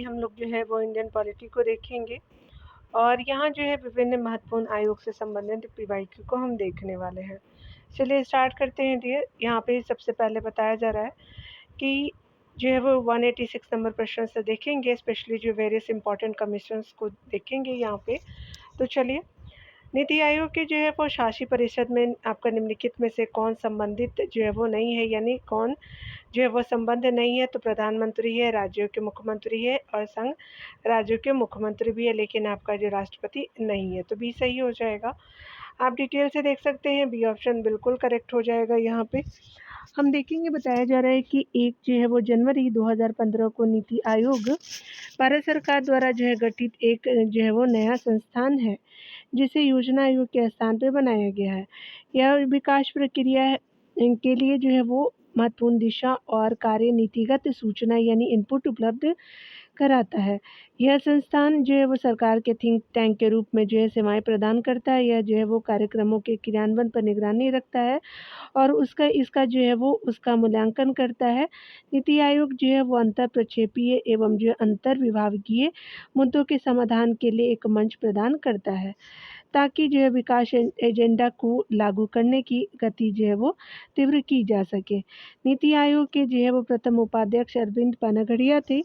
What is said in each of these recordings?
हम लोग जो है वो इंडियन पॉलिटी को देखेंगे और यहाँ जो है विभिन्न महत्वपूर्ण आयोग से संबंधित पीवाईक्यू को हम देखने वाले हैं। चलिए स्टार्ट करते हैं डियर। यहाँ पे सबसे पहले बताया जा रहा है कि जो है वो 186 नंबर प्रश्न से देखेंगे, स्पेशली जो वेरियस इंपॉर्टेंट कमीशंस को देखेंगे यहाँ पे। तो चलिए, नीति आयोग के जो है वो शासी परिषद में आपका निम्नलिखित में से कौन संबंधित जो है वो नहीं है, यानी कौन जो है वो संबंध नहीं है। तो प्रधानमंत्री है, राज्यों के मुख्यमंत्री है और संघ राज्यों के मुख्यमंत्री भी है, लेकिन आपका जो राष्ट्रपति नहीं है। तो बी सही हो जाएगा। आप डिटेल से देख सकते हैं, बी ऑप्शन बिल्कुल करेक्ट हो जाएगा। यहाँ पे हम देखेंगे, बताया जा रहा है कि एक जो है वो जनवरी 2015 को नीति आयोग भारत सरकार द्वारा जो है गठित एक जो है वो नया संस्थान है, जिसे योजना आयोग के स्थान पर बनाया गया है। यह विकास प्रक्रिया के लिए जो है वो महत्वपूर्ण दिशा और कार्य नीतिगत सूचना यानी इनपुट उपलब्ध कराता है। यह संस्थान जो है वो सरकार के थिंक टैंक के रूप में जो है सेवाएं प्रदान करता है। यह जो है वो कार्यक्रमों के क्रियान्वयन पर निगरानी रखता है और इसका जो है वो उसका मूल्यांकन करता है। नीति आयोग जो है वो अंतर प्रक्षेपीय एवं जो अंतर विभागीय मुद्दों के समाधान के लिए एक मंच प्रदान करता है, ताकि जो है विकास एजेंडा को लागू करने की गति जो है वो तीव्र की जा सके। नीति आयोग के जो है वो प्रथम उपाध्यक्ष अरविंद पानागड़िया थे।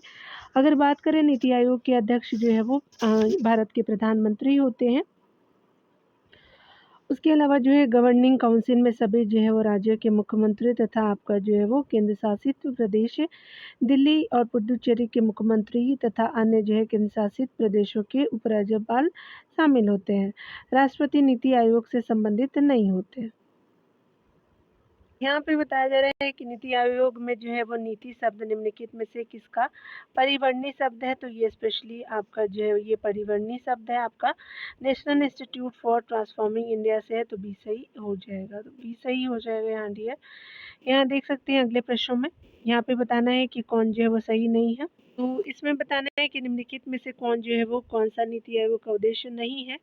अगर बात करें, नीति आयोग के अध्यक्ष जो है वो भारत के प्रधानमंत्री होते हैं। उसके अलावा जो है गवर्निंग काउंसिल में सभी जो है वो राज्यों के मुख्यमंत्री तथा आपका जो है वो केंद्र शासित प्रदेश दिल्ली और पुडुचेरी के मुख्यमंत्री तथा अन्य जो है केंद्र शासित प्रदेशों के उपराज्यपाल शामिल होते हैं। राष्ट्रपति नीति आयोग से संबंधित नहीं होते। यहाँ पे बताया जा रहा है कि नीति आयोग में जो है वो नीति शब्द निम्नलिखित में से किसका परिवर्णी शब्द है। तो ये स्पेशली आपका जो है ये परिवर्णी शब्द है, आपका national institute for transforming India से है। तो बी सही हो जाएगा। तो बी सही हो जाएगा यहाँ डियर। यहाँ देख सकते हैं अगले प्रश्नों में, यहाँ पे बताना है कि कौन जो है वो सही नहीं है। तो इसमें बताना है कि निम्नलिखित में से कौन जो है वो कौन सा नीति आयोग का उद्देश्य नहीं है।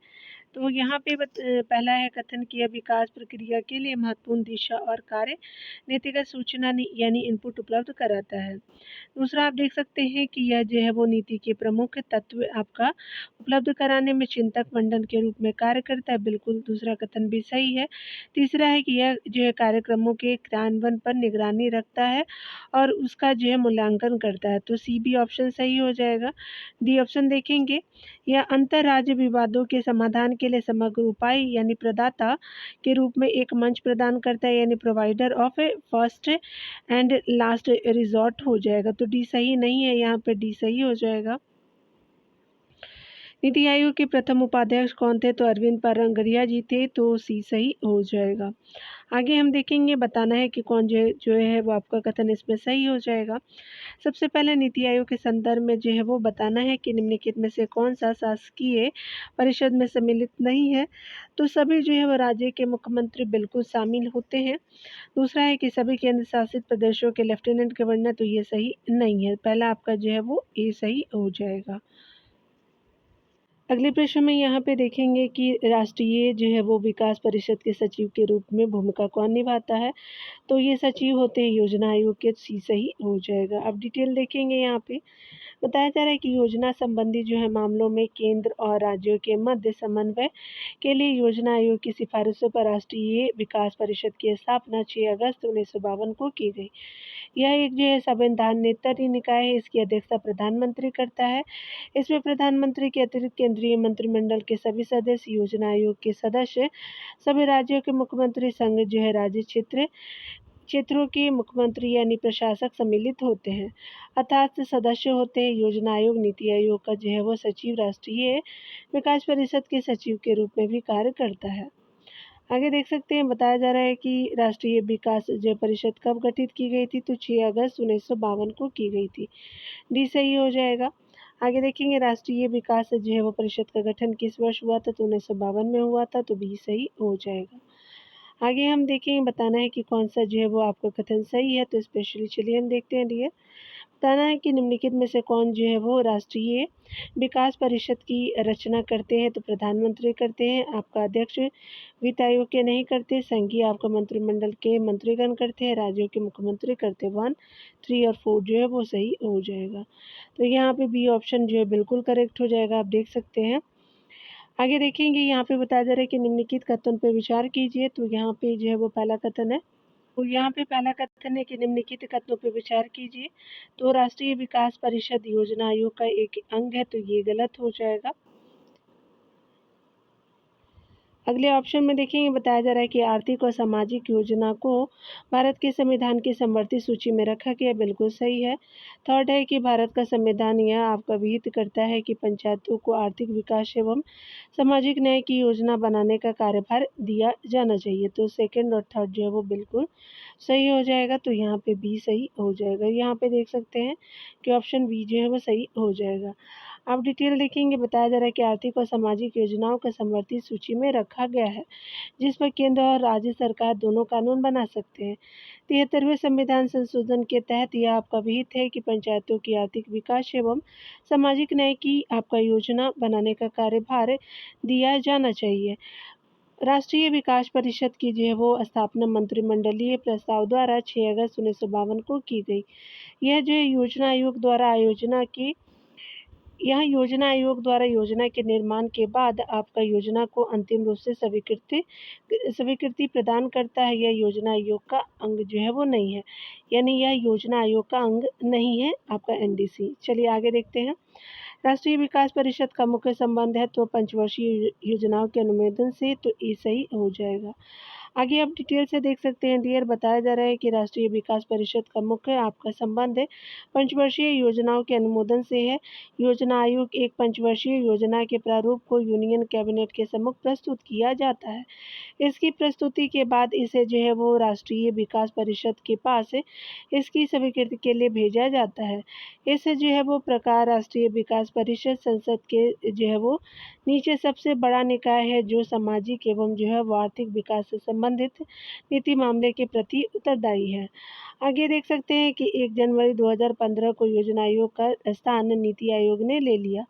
तो यहाँ पे पहला है कथन किया विकास प्रक्रिया के लिए महत्वपूर्ण दिशा और कार्य नीतिगत सूचना यानी इनपुट उपलब्ध कराता है। दूसरा आप देख सकते हैं कि यह जो है वो नीति के प्रमुख तत्व आपका उपलब्ध कराने में चिंतक मंडल के रूप में कार्य करता है। बिल्कुल दूसरा कथन भी सही है। तीसरा है कि यह जो है कार्यक्रमों के क्रियान्वयन पर निगरानी रखता है और उसका जो है मूल्यांकन करता है। तो सी बी ऑप्शन सही हो जाएगा। डी ऑप्शन देखेंगे, यह अंतर राज्य विवादों के समाधान के लिए समग्र उपाय यानी प्रदाता के रूप में एक मंच प्रदान करता है, यानी provider of A first and last resort हो जाएगा। तो डी सही नहीं है, यहाँ पे डी सही हो जाएगा। नीति आयोग के प्रथम उपाध्यक्ष कौन थे? तो अरविंद पानागड़िया जी थे। तो सी सही हो जाएगा। आगे हम देखेंगे, बताना है कि कौन जो है वो आपका कथन इसमें सही हो जाएगा। सबसे पहले नीति आयोग के संदर्भ में जो है वो बताना है कि निम्नलिखित में से कौन सा शासकीय परिषद में सम्मिलित नहीं है। तो सभी जो है वो राज्य के मुख्यमंत्री बिल्कुल शामिल होते हैं। दूसरा है कि सभी केंद्र शासित प्रदेशों के लेफ्टिनेंट गवर्नर, तो ये सही नहीं है। पहला आपका जो है वो ए सही हो जाएगा। अगले प्रश्न में यहाँ पे देखेंगे कि राष्ट्रीय जो है वो विकास परिषद के सचिव के रूप में भूमिका कौन निभाता है। तो ये सचिव होते हैं योजना आयोग के। सी सही हो जाएगा। अब डिटेल देखेंगे, यहाँ पे बताया जा रहा है कि योजना संबंधी जो है मामलों में केंद्र और राज्यों के मध्य समन्वय के लिए योजना आयोग की सिफारिशों पर राष्ट्रीय विकास परिषद की स्थापना 6 अगस्त 1952 को की गई। यह एक जो है संवैधानिक निकाय है। इसकी अध्यक्षता प्रधानमंत्री करता है। इसमें प्रधानमंत्री के अतिरिक्त केंद्रीय मंत्रिमंडल के सभी सदस्य, योजना आयोग के सदस्य, सभी राज्यों के मुख्यमंत्री, संघ जो है राज्य क्षेत्रों के मुख्यमंत्री यानी प्रशासक सम्मिलित होते हैं, अर्थात सदस्य होते हैं। योजना आयोग नीति आयोग का जो है वो सचिव राष्ट्रीय विकास परिषद के सचिव के रूप में भी कार्य करता है। आगे देख सकते हैं, बताया जा रहा है कि राष्ट्रीय विकास जो परिषद कब गठित की गई थी। तो 6 अगस्त 1952 को की गई थी। डी सही हो जाएगा। आगे देखेंगे, राष्ट्रीय विकास जो है वो परिषद का गठन किस वर्ष हुआ था। तो 1952 में हुआ था। तो बी सही हो जाएगा। आगे हम देखेंगे, बताना है कि कौन सा जो है वो आपका कथन सही है। तो स्पेशली चलिए हम देखते हैं डियर। बताना है कि निम्नलिखित में से कौन जो है वो राष्ट्रीय विकास परिषद की रचना करते हैं। तो प्रधानमंत्री करते हैं, आपका अध्यक्ष वित्त आयोग के नहीं करते, संघीय आपका मंत्रिमंडल के मंत्रीगण करते हैं, राज्यों के मुख्यमंत्री करते। 1, 3 और 4 जो है वो सही हो जाएगा। तो यहाँ पे बी ऑप्शन जो है बिल्कुल करेक्ट हो जाएगा, आप देख सकते हैं। आगे देखेंगे, यहाँ पे बताया जा रहा है कि निम्नलिखित कथन पर विचार कीजिए। तो यहाँ पे जो है वो पहला कथन है, तो यहाँ पे पहला कथन है कि निम्नलिखित कथनों पर विचार कीजिए। तो राष्ट्रीय विकास परिषद योजना आयोग का एक अंग है, तो ये गलत हो जाएगा। अगले ऑप्शन में देखेंगे, बताया जा रहा है कि आर्थिक और सामाजिक योजना को भारत के संविधान की समवर्ती सूची में रखा गया, बिल्कुल सही है। थर्ड है कि भारत का संविधान यह आपका विहित करता है कि पंचायतों को आर्थिक विकास एवं सामाजिक न्याय की योजना बनाने का कार्यभार दिया जाना चाहिए। तो सेकंड और थर्ड जो है वो बिल्कुल सही हो जाएगा, तो यहाँ पे बी सही हो जाएगा। यहाँ पे देख सकते हैं कि ऑप्शन बी जो है वो सही हो जाएगा। आप डिटेल देखेंगे, बताया जा रहा है कि आर्थिक और सामाजिक योजनाओं को समवर्ती सूची में रखा गया है, जिस पर केंद्र और राज्य सरकार दोनों कानून बना सकते हैं। 73वें संविधान संशोधन के तहत यह आपका विहित है कि पंचायतों की आर्थिक विकास एवं सामाजिक न्याय की आपका योजना बनाने का कार्यभार दिया जाना चाहिए। राष्ट्रीय विकास परिषद की जो है वो स्थापना मंत्रिमंडलीय प्रस्ताव द्वारा 6 अगस्त 1952 को की गई। यह जो है योजना आयोग द्वारा योजना के निर्माण के बाद आपका योजना को अंतिम रूप से स्वीकृति प्रदान करता है। यह योजना आयोग का अंग जो है वो नहीं है, यानी यह योजना आयोग का अंग नहीं है आपका एनडीसी। चलिए आगे देखते हैं। राष्ट्रीय विकास परिषद का मुख्य संबंध है तो पंचवर्षीय योजनाओं के अनुमोदन से, तो ये सही हो जाएगा। आगे आप डिटेल से देख सकते हैं, डियर बताया जा रहा है कि राष्ट्रीय विकास परिषद का मुख्य आपका संबंध है पंचवर्षीय योजनाओं के अनुमोदन से है। योजना आयोग एक पंचवर्षीय योजना के प्रारूप को यूनियन कैबिनेट के सम्मुख प्रस्तुत किया जाता है। इसकी प्रस्तुति के बाद इसे जो है वो राष्ट्रीय विकास परिषद के पास इसकी स्वीकृति के लिए भेजा जाता है। इसे जो है वो प्रकार राष्ट्रीय विकास परिषद संसद के जो है वो नीचे सबसे बड़ा निकाय है, जो सामाजिक एवं जो है वो आर्थिक विकास से संबंधित नीति मामले के प्रति उत्तरदायी है। आगे देख सकते हैं कि 1 जनवरी 2015 को योजना आयोग का स्थान नीति आयोग ने ले लिया,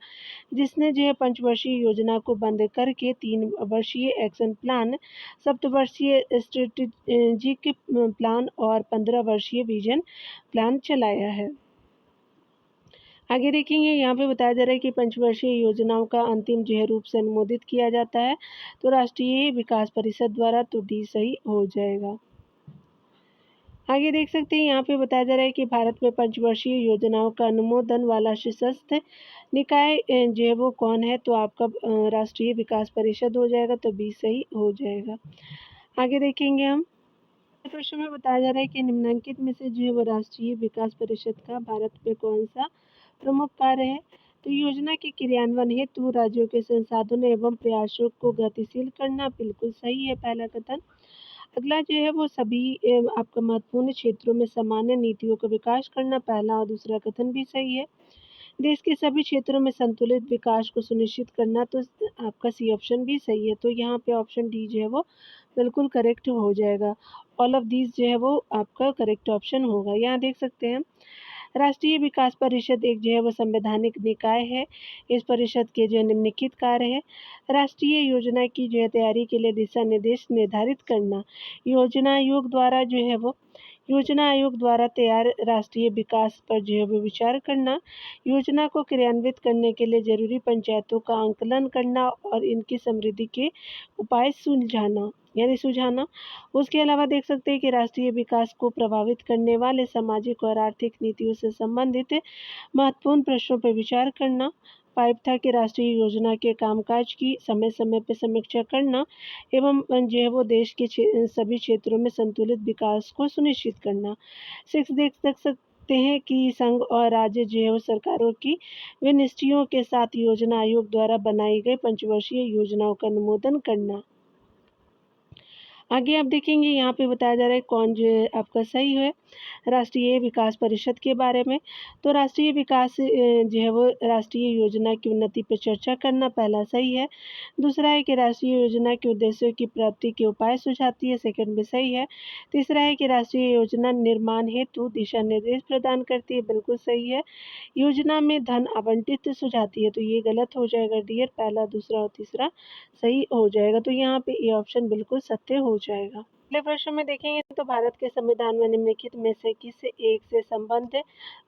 जिसने जो है पंचवर्षीय योजना को बंद करके 3 वर्षीय एक्शन प्लान, सप्तवर्षीय स्ट्रेटेजिक प्लान और 15 वर्षीय विजन प्लान चलाया है। आगे देखेंगे, यहाँ पे बताया जा रहा है कि पंचवर्षीय योजनाओं का अंतिम जो है रूप से अनुमोदित किया जाता है तो राष्ट्रीय विकास परिषद द्वारा, तो डी सही हो जाएगा। आगे देख सकते हैं, यहाँ पे बताया जा रहा है कि भारत में पंचवर्षीय योजनाओं का अनुमोदन वाला शीर्षस्थ निकाय जो है वो कौन है, तो आपका राष्ट्रीय विकास परिषद हो जाएगा, तो बी सही हो जाएगा। आगे देखेंगे हम, प्रश्न में बताया जा रहा है कि निम्नलिखित में से जो है वो राष्ट्रीय विकास परिषद का भारत में कौन सा प्रमुख कार्य है। तो योजना के क्रियान्वयन हेतु राज्यों के संसाधनों एवं प्रयासों को गतिशील करना, बिल्कुल सही है पहला कथन। अगला जो है वो सभी आपका महत्वपूर्ण क्षेत्रों में सामान्य नीतियों का विकास करना, पहला और दूसरा कथन भी सही है। देश के सभी क्षेत्रों में संतुलित विकास को सुनिश्चित करना, तो आपका सी ऑप्शन भी सही है। तो यहाँ पे ऑप्शन डी जो है वो बिल्कुल करेक्ट हो जाएगा। ऑल ऑफ दीज जो है वो आपका करेक्ट ऑप्शन होगा। यहाँ देख सकते हैं, राष्ट्रीय विकास परिषद एक जो है वो संवैधानिक निकाय है। इस परिषद के जो निम्नलिखित कार्य है, राष्ट्रीय योजना की जो है तैयारी के लिए दिशा निर्देश निर्धारित करना, योजना आयोग द्वारा तैयार राष्ट्रीय विकास पर जो है वो विचार करना, योजना को क्रियान्वित करने के लिए जरूरी पंचायतों का आंकलन करना और इनकी समृद्धि के उपाय सुझाना। उसके अलावा देख सकते हैं कि राष्ट्रीय विकास को प्रभावित करने वाले सामाजिक और आर्थिक नीतियों से संबंधित महत्वपूर्ण प्रश्नों पर विचार करना, प्रायिकता की राष्ट्रीय योजना के कामकाज की समय समय पर समीक्षा करना एवं जो है वो देश के सभी क्षेत्रों में संतुलित विकास को सुनिश्चित करना। 6 देख सकते हैं कि संघ और राज्य जो है वो सरकारों की विनिष्टियों के साथ योजना आयोग द्वारा बनाई गई पंचवर्षीय योजनाओं का अनुमोदन करना। आगे आप देखेंगे यहाँ पे बताया जा रहा है कौन जो है आपका सही है राष्ट्रीय विकास परिषद के बारे में। तो राष्ट्रीय विकास जो है वो राष्ट्रीय योजना की उन्नति पर चर्चा करना पहला सही है। दूसरा है कि राष्ट्रीय योजना के उद्देश्यों की प्राप्ति के उपाय सुझाती है, सेकंड में सही है। तीसरा है कि राष्ट्रीय योजना निर्माण हेतु दिशा निर्देश प्रदान करती है, बिल्कुल सही है। योजना में धन आवंटित सुझाती है, तो ये गलत हो जाएगा डियर, पहला दूसरा और तीसरा सही हो जाएगा। तो यहाँ पे ये ऑप्शन बिल्कुल सत्य हो जाएगा। अगले प्रश्न में देखेंगे तो भारत के संविधान में निम्नलिखित में से किस एक से संबंध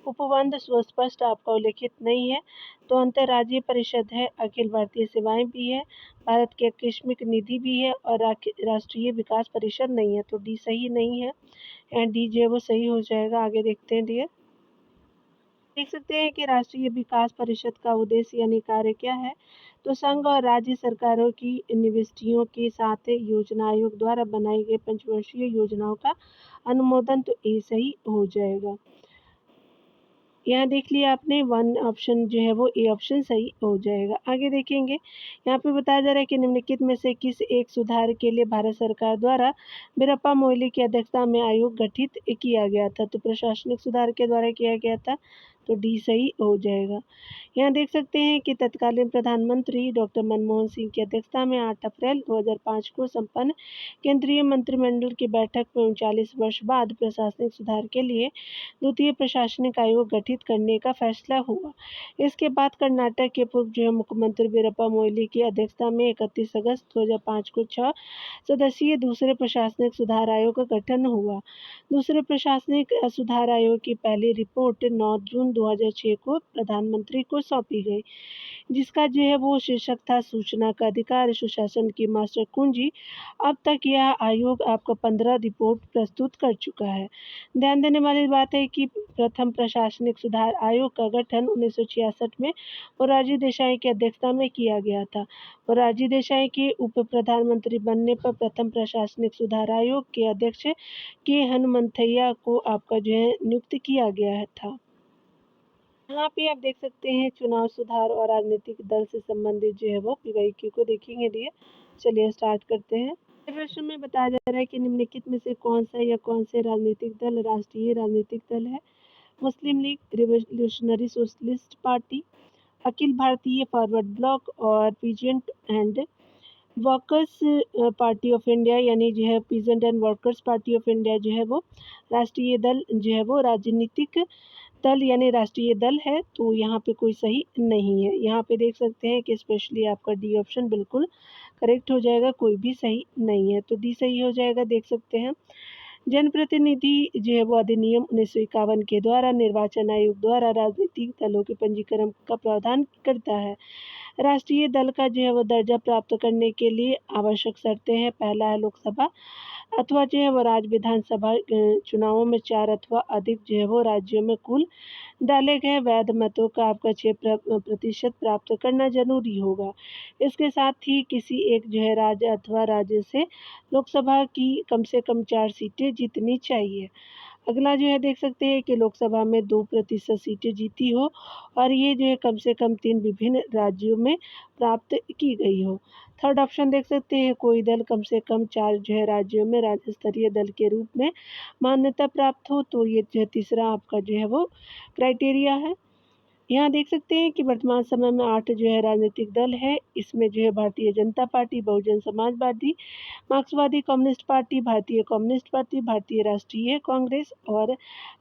उपबंध सुस्पष्ट आपका उल्लेखित नहीं है। तो अंतर्राज्यीय परिषद है, अखिल भारतीय सेवाएं भी है, भारत की आकस्मिक निधि भी है और राष्ट्रीय विकास परिषद नहीं है। तो डी सही नहीं है एंड डी जो है वो सही हो जाएगा। आगे देखते हैं डियर, देख सकते हैं कि राष्ट्रीय विकास परिषद का उद्देश्य यानी कार्य क्या है। तो संघ और राज्य सरकारों की निविष्टियों के साथ योजना आयोग द्वारा बनाई गई पंचवर्षीय योजनाओं का अनुमोदन, तो ए सही हो जाएगा। यहाँ देख लिया आपने, वन ऑप्शन जो है वो ए ऑप्शन सही हो जाएगा। आगे देखेंगे, यहाँ पे बताया जा रहा है कि निम्नलिखित में से किस एक सुधार के लिए भारत सरकार द्वारा वीरप्पा मोइली की अध्यक्षता में आयोग गठित किया गया था। तो प्रशासनिक सुधार के द्वारा किया गया था, तो डी सही हो जाएगा। यहाँ देख सकते हैं कि तत्कालीन प्रधानमंत्री डॉक्टर मनमोहन सिंह की अध्यक्षता में 8 अप्रैल 2005 को संपन्न केंद्रीय मंत्रिमंडल की बैठक में 39 वर्ष बाद प्रशासनिक सुधार के लिए द्वितीय प्रशासनिक आयोग गठित करने का फैसला हुआ। इसके बाद कर्नाटक के पूर्व जो मुख्यमंत्री वीरप्पा मोइली की अध्यक्षता में 31 अगस्त 2005 को 6 सदस्यीय दूसरे प्रशासनिक सुधार आयोग का गठन हुआ। दूसरे प्रशासनिक सुधार आयोग की पहली रिपोर्ट 9 जून 2006 को प्रधानमंत्री को सौंपी गई, जिसका जो है वो शीर्षक था सूचना का अधिकार सुशासन की मास्टर कुंजी। अब तक यह आयोग आपका 15 रिपोर्ट प्रस्तुत कर चुका है। ध्यान देने वाली बात है कि प्रथम प्रशासनिक सुधार आयोग का गठन 1966 में मोरारजी देसाई की अध्यक्षता में किया गया था। मोरारजी देसाई के उप प्रधानमंत्री बनने पर प्रथम प्रशासनिक सुधार आयोग के अध्यक्ष के हनुमंथैया को आपका जो है नियुक्त किया गया था। यहाँ पे आप देख सकते हैं चुनाव सुधार और राजनीतिक दल से संबंधित जो है वो पीवाईक्यू को देखेंगे डियर। चलिए स्टार्ट करते हैं। प्रश्न में बताया जा रहा है कि निम्नलिखित में से कौन सा या कौन से राजनीतिक दल राष्ट्रीय राजनीतिक दल है। मुस्लिम league, revolutionary socialist party, Akhil Bharatiya forward block और peasant and workers party of India यानी जो है peasant and workers party of India जो है वो राष्ट्रीय दल जो है वो राजनीतिक दल यानी राष्ट्रीय दल है। तो यहाँ पे कोई सही नहीं है। यहाँ पे देख सकते हैं कि स्पेशली आपका डी ऑप्शन बिल्कुल करेक्ट हो जाएगा, कोई भी सही नहीं है। तो डी सही हो जाएगा। देख सकते हैं जनप्रतिनिधि जो है वो अधिनियम 1951 के द्वारा निर्वाचन आयोग द्वारा राजनीतिक दलों के पंजीकरण का प्रावधान करता है। राष्ट्रीय दल का जो है वो दर्जा प्राप्त करने के लिए आवश्यक शर्तें हैं। पहला है लोकसभा अथवा जो है वो राज्य विधानसभा चुनावों में 4 अथवा अधिक जो है वो राज्यों में कुल डाले गए वैध मतों का आपका 6% प्राप्त करना जरूरी होगा। इसके साथ ही किसी एक जो है राज्य अथवा राज्य से लोकसभा की कम से कम 4 सीटें जीतनी चाहिए। अगला जो है देख सकते हैं कि लोकसभा में 2% सीटें जीती हो और ये जो है कम से कम 3 विभिन्न राज्यों में प्राप्त की गई हो। थर्ड ऑप्शन देख सकते हैं कोई दल कम से कम 4 जो है राज्यों में राज्य स्तरीय दल के रूप में मान्यता प्राप्त हो। तो ये जो है तीसरा आपका जो है वो क्राइटेरिया है। यहाँ देख सकते हैं कि वर्तमान समय में 8 जो है राजनीतिक दल है। इसमें जो है भारतीय जनता पार्टी, बहुजन समाजवादी, मार्क्सवादी कम्युनिस्ट पार्टी, भारतीय कम्युनिस्ट पार्टी, भारतीय राष्ट्रीय कांग्रेस और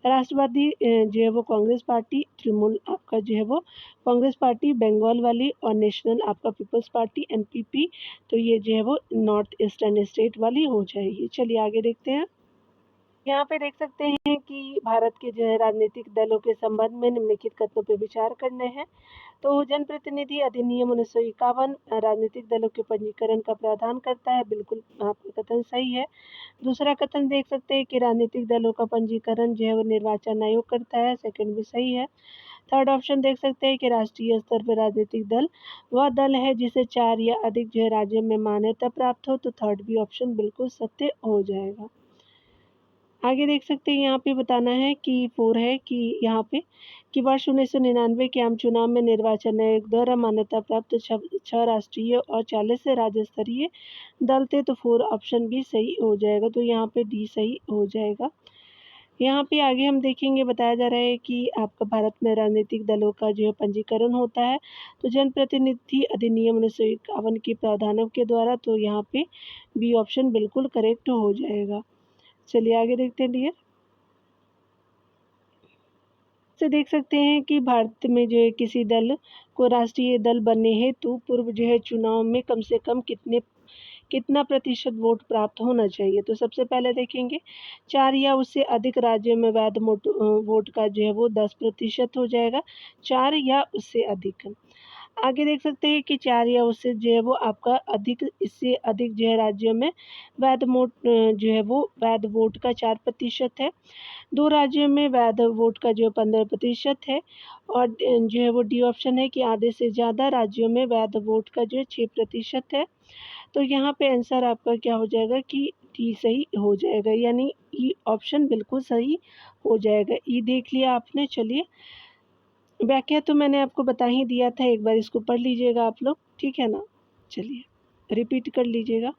राष्ट्रवादी जो है वो कांग्रेस पार्टी, तृणमूल आपका जो है वो कांग्रेस पार्टी बंगाल वाली और नेशनल आपका पीपल्स पार्टी एनपीपी। तो ये जो है वो नॉर्थ ईस्टर्न स्टेट वाली हो जाएगी। चलिए आगे देखते हैं। यहाँ पे देख सकते हैं कि भारत के जो है राजनीतिक दलों के संबंध में निम्नलिखित कथनों पर विचार करने हैं। तो जनप्रतिनिधि अधिनियम 1951 राजनीतिक दलों के पंजीकरण का प्रावधान करता है, बिल्कुल आपका कथन सही है। दूसरा कथन देख सकते हैं कि राजनीतिक दलों का पंजीकरण जो है वो निर्वाचन आयोग करता है, सेकंड भी सही है। थर्ड ऑप्शन देख सकते हैं कि राष्ट्रीय स्तर पर राजनीतिक दल वह दल है जिसे 4 या अधिक जो है राज्यों में मान्यता प्राप्त हो। तो थर्ड भी ऑप्शन बिल्कुल सत्य हो जाएगा। आगे देख सकते हैं यहाँ पे बताना है कि 4 है कि यहाँ पे कि वर्ष 1999 के आम चुनाव में निर्वाचन आयोग द्वारा मान्यता प्राप्त 6 राष्ट्रीय और 40 से राज्य स्तरीय दल थे, तो 4 ऑप्शन भी सही हो जाएगा, तो यहाँ पे डी सही हो जाएगा। यहाँ पे आगे हम देखेंगे बताया जा रहा है कि आपका भारत में राजनीतिक दलों का जो है पंजीकरण होता है, तो जनप्रतिनिधि अधिनियम 1951 के प्रावधानों के द्वारा, तो यहाँ पे बी ऑप्शन बिल्कुल करेक्ट हो जाएगा। चलिए आगे देखते हैं डियर। से देख सकते हैं कि भारत में जो है किसी दल को राष्ट्रीय दल बनने हेतु पूर्व जो है चुनाव में कम से कम कितना प्रतिशत वोट प्राप्त होना चाहिए। तो सबसे पहले देखेंगे 4 या उससे अधिक राज्यों में वैध वोट का जो है वो 10% हो जाएगा, 4 या उससे अधिक। आगे देख सकते हैं कि 4 या उससे जो है वो आपका इससे अधिक जो है राज्यों में जो है वो वैध वोट का 4% है। 2 राज्यों में वैध वोट का जो 15% है, और जो है वो डी ऑप्शन है कि आधे से ज़्यादा राज्यों में वैध वोट का जो है 6% है। तो यहाँ पे आंसर आपका क्या हो जाएगा कि डी सही हो जाएगा, यानी ई ऑप्शन बिल्कुल सही हो जाएगा। ई देख लिया आपने। चलिए व्याख्या तो मैंने आपको बता ही दिया था, एक बार इसको पढ़ लीजिएगा आप लोग, ठीक है ना। चलिए रिपीट कर लीजिएगा।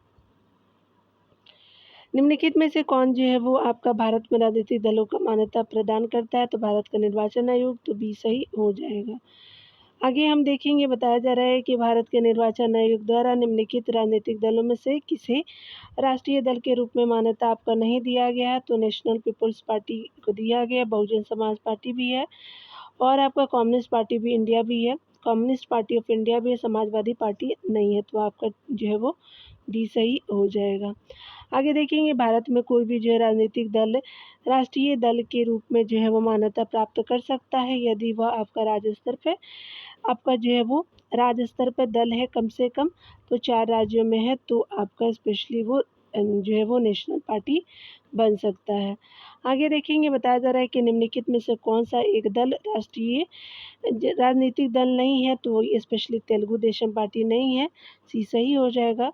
निम्नलिखित में से कौन जो है वो आपका भारत में राजनीतिक दलों का मान्यता प्रदान करता है, तो भारत का निर्वाचन आयोग, तो बी सही हो जाएगा। आगे हम देखेंगे बताया जा रहा है कि भारत के निर्वाचन आयोग द्वारा निम्नलिखित राजनीतिक दलों में से किसे राष्ट्रीय दल के रूप में मान्यता आपका नहीं दिया गया है, तो नेशनल पीपल्स पार्टी को दिया गया, बहुजन समाज पार्टी भी है, और आपका कम्युनिस्ट पार्टी भी इंडिया भी है, कम्युनिस्ट पार्टी ऑफ इंडिया भी है, समाजवादी पार्टी नहीं है, तो आपका जो है वो डी सही हो जाएगा। आगे देखेंगे भारत में कोई भी जो है राजनीतिक दल राष्ट्रीय दल के रूप में जो है वो मान्यता प्राप्त कर सकता है यदि वह आपका राज्य स्तर पे आपका जो है वो राज्य स्तर पर दल है कम से कम, तो 4 राज्यों में है, तो आपका स्पेशली वो जो है वो नेशनल पार्टी बन सकता है। आगे देखेंगे बताया जा रहा है कि निम्नलिखित में से कौन सा एक दल राष्ट्रीय राजनीतिक दल नहीं है, तो स्पेशली तेलुगु देशम पार्टी नहीं है, सी सही हो जाएगा।